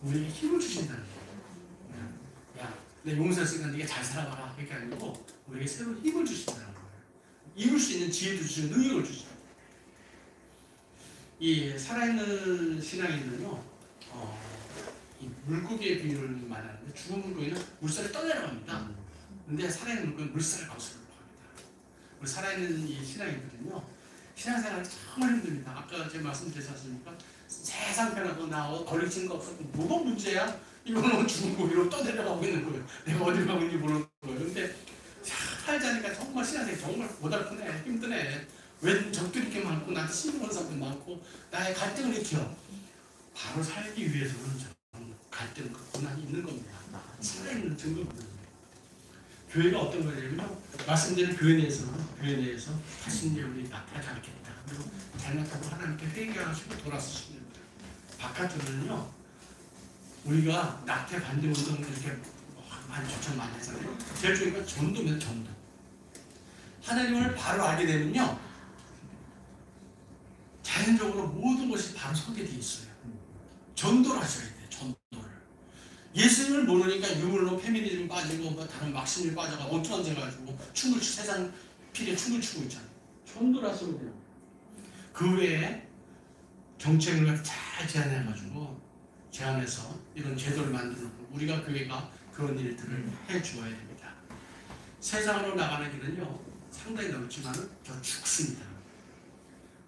우리에게 힘을 주신다는 거예요. 야, 내 용서했으니까 네가 잘 살아가라 그게 아니고 우리에게 새로운 힘을 주신다는 거예요. 이룰 수 있는 지혜도 주시고 능력을 주시고 이 살아있는 신앙인은요 이 물고기의 비유를 말하는데 죽은 물고기는 물살에 떠내려갑니다. 근데 살아있는 물고기는 물살을 거슬러 갑니다. 우리 살아있는 이 신앙인들은요 신앙생활이 정말 힘듭니다. 아까 제가 말씀드렸지 않습니까? 세상 편하고 나하고 걸리친 거 없었고 뭐가 문제야? 이거는 죽은 고기로 떠내려가고 있는 거예요. 내가 어디로 가고 있는지 모르는 거예요. 근데 살자니까 정말 신앙생활이 정말 고달프네 힘드네. 왜 적들이 이렇게 많고 나한테 신경하는 사람도 많고 나의 갈등을 일으켜. 바로 살기 위해서는 갈등, 고난이 있는 겁니다. 살아있는 증거입니다. 교회가 어떤 거냐면요 말씀드린 교회 내에서 다시 이제 우리 나타나지 않겠다. 그리고 잘못하고 하나님께 회개하시고 돌아서시는 거예요. 바깥으로는요 우리가 낙태 반대 운동을 이렇게 많이 조청 많이 하잖아요. 제일 중요한 건 전도면 전도. 하나님을 바로 알게 되면요 자연적으로 모든 것이 바로 서게 돼 있어요. 전도를 하셔야 돼요. 전도를. 예수님을 모르니까 유물로 페미니즘 빠지고 뭐 다른 막심이 빠져가 엉뚱한 데 가지고 춤을 세상 필에 춤을 추고 있잖아요. 전도를 하셔야 돼요. 그 외에 정책을 잘 제안해서 이런 제도를 만들고 우리가 교회가 그런 일들을 해주어야 됩니다. 세상으로 나가는 길은요 상당히 넓지만 더 죽습니다.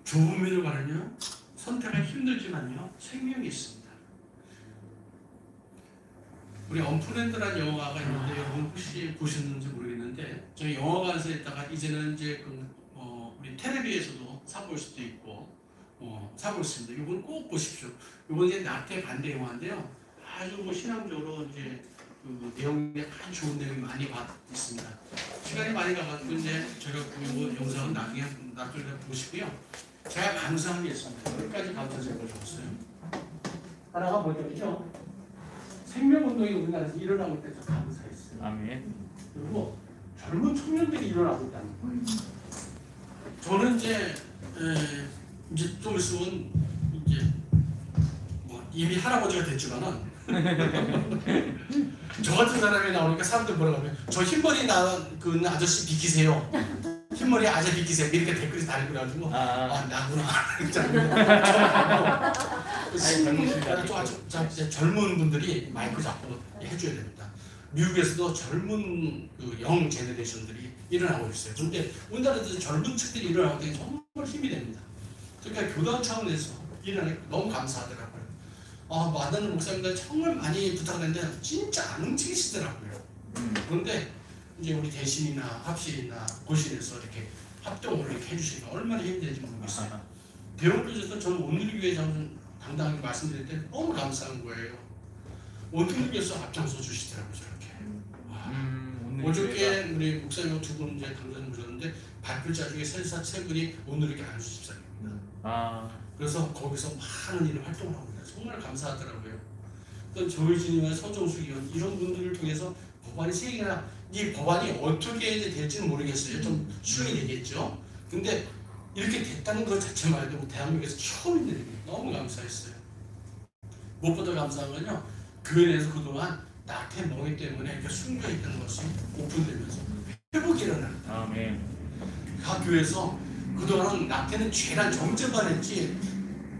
좁은 면을 가면요 선택하기 힘들지만요 생명이 있습니다. 우리 언프렌드라는 영화가 있는데 여러분 혹시 보셨는지 모르겠는데 저희 영화관에서 있다가 이제는 이제 우리 텔레비에서도 사볼 수도 있고 사볼 수 있습니다. 이건 꼭 보십시오. 이건 이제 낙태 반대 영화인데요. 아주 뭐 신앙적으로 이제 그 내용이 아주 좋은 내용이 많이 있습니다. 시간이 많이 가가지고 이제 제가 그 영상은 나중에 보시고요. 제가 감사한 게 있습니다. 몇 가지 감사적인 걸 적었어요. 하나가 뭐냐면요. 생명운동이 우리나라에서 일어나고 있다고 감사했어요. 아멘. 그리고 젊은 청년들이 일어나고 있다는 거예요. 저는 이제 좀 있으면 이제 뭐 이미 할아버지가 됐지만은 저 같은 사람이 나오니까 사람들 뭐라고 하면 저 흰머리 그 아저씨 비키세요. 흰머리 아저씨 비키세요. 이렇게 댓글이 달리고 그래가지고 나구나. 젊은 분들이 마이크 잡고 해줘야 됩니다. 미국에서도 젊은 영 제너레이션들이 일어나고 있어요. 근데 우리나라에서 젊은 층들이 일어나고 되게 정말 힘이 됩니다. 그러니까 교단 차원에서 일어나니 너무 감사하더라고요. 만나는 목사님들 정말 많이 부탁했는데 진짜 안 움직이시더라고요. 그런데 이제 우리 대신이나 합실이나 고실에서 이렇게 합동을 이렇게 해주시니까 얼마나 힘이 되는지 모르겠어요. 대원교에서 저는 오늘교회 저는 당당하게 말씀드릴 때 너무 감사한 거예요. 오늘교에서 앞장서 주시더라고요. 저렇게. 어저께 우리 목사님 두 분 이제 강사님 오셨는데 발표자 중에 세 분이 오늘교회 안수집사입니다. 그래서 거기서 많은 일을 활동을 하고 있어요. 정말 감사하더라고요. 또 조희진이나 서정수 의원 이런 분들을 통해서 법안이 세 개나 이 법안이 어떻게 될지는 모르겠어요. 좀 수용이 되겠죠. 근데 이렇게 됐다는 것 자체만 해도 대한민국에서 처음 있는 일이에요. 너무 감사했어요. 무엇보다 감사한 건요. 교회 내에서 그동안 낙태 멍해 때문에 이렇게 숨겨있던 것이 오픈되면서 회복이 일어나는 거예요. 각 교회에서 그동안 낙태는 죄란 정죄만 했지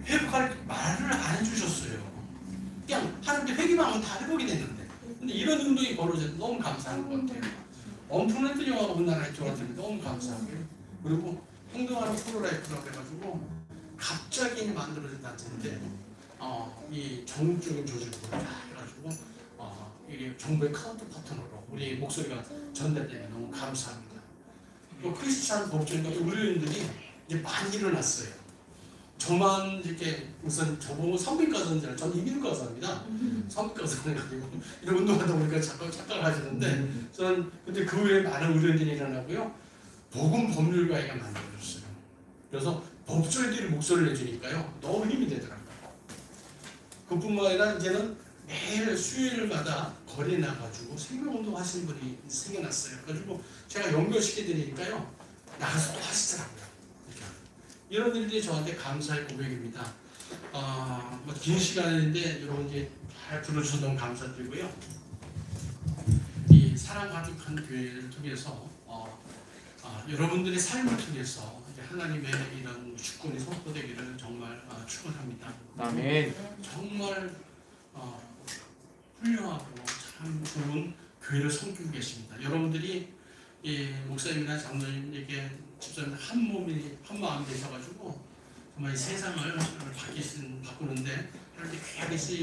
회복할 말을 안 해주셨어요. 그냥 하는데 회개만 하면 다 회복이 됐는데. 근데 이런 운동이 벌어져서 너무 감사한 것 같아요. 언플랜트 영화가 우리나라에 들어왔는데 너무 감사하고요. 그리고 행동하는 프로라이프라고 해가지고 갑자기 만들어진 단체인데 이 정적인 조직으로 해가지고 이게 정부의 카운터 파트너로 우리 목소리가 전달되면 너무 감사합니다. 또 크리스찬 법조인과 의료인들이 이제 많이 일어났어요. 저만 이렇게 우선 저보고 성빈과서인지 전 이민과서입니다. 성빈과서는 가지고 이런 운동하다 보니까 자꾸 착각을 하시는데 저는 근데 그 외에 많은 의료인들이 일어나고요. 복음 법률가회가 만들어졌어요. 그래서 법조인들이 목소리를 내주니까요. 너무 힘이 되더라고요. 그뿐만 아니라 이제는 매일 수요일마다 거리에 나가지고 생명운동 하시는 분이 생겨났어요. 그래가지고 제가 연결시켜 드리니까요. 나가서 또 하시더라고요. 이런 일들이 저한테 감사의 고백입니다. 긴 시간인데 여러분 이제 잘 들어주셔서 너무 감사드리고요. 이 사랑 가득한 교회를 통해서 여러분들의 삶을 통해서 하나님의 이런 주권이 선포되기를 정말 축원합니다. 아멘. 정말 훌륭하고 참 좋은 교회를 섬기고 계십니다. 여러분들이 목사님이나 장로님에게 집사님 한 마음이 되셔가지고 정말 이 세상을 바꾸는데 이렇게 귀하게 쓰이고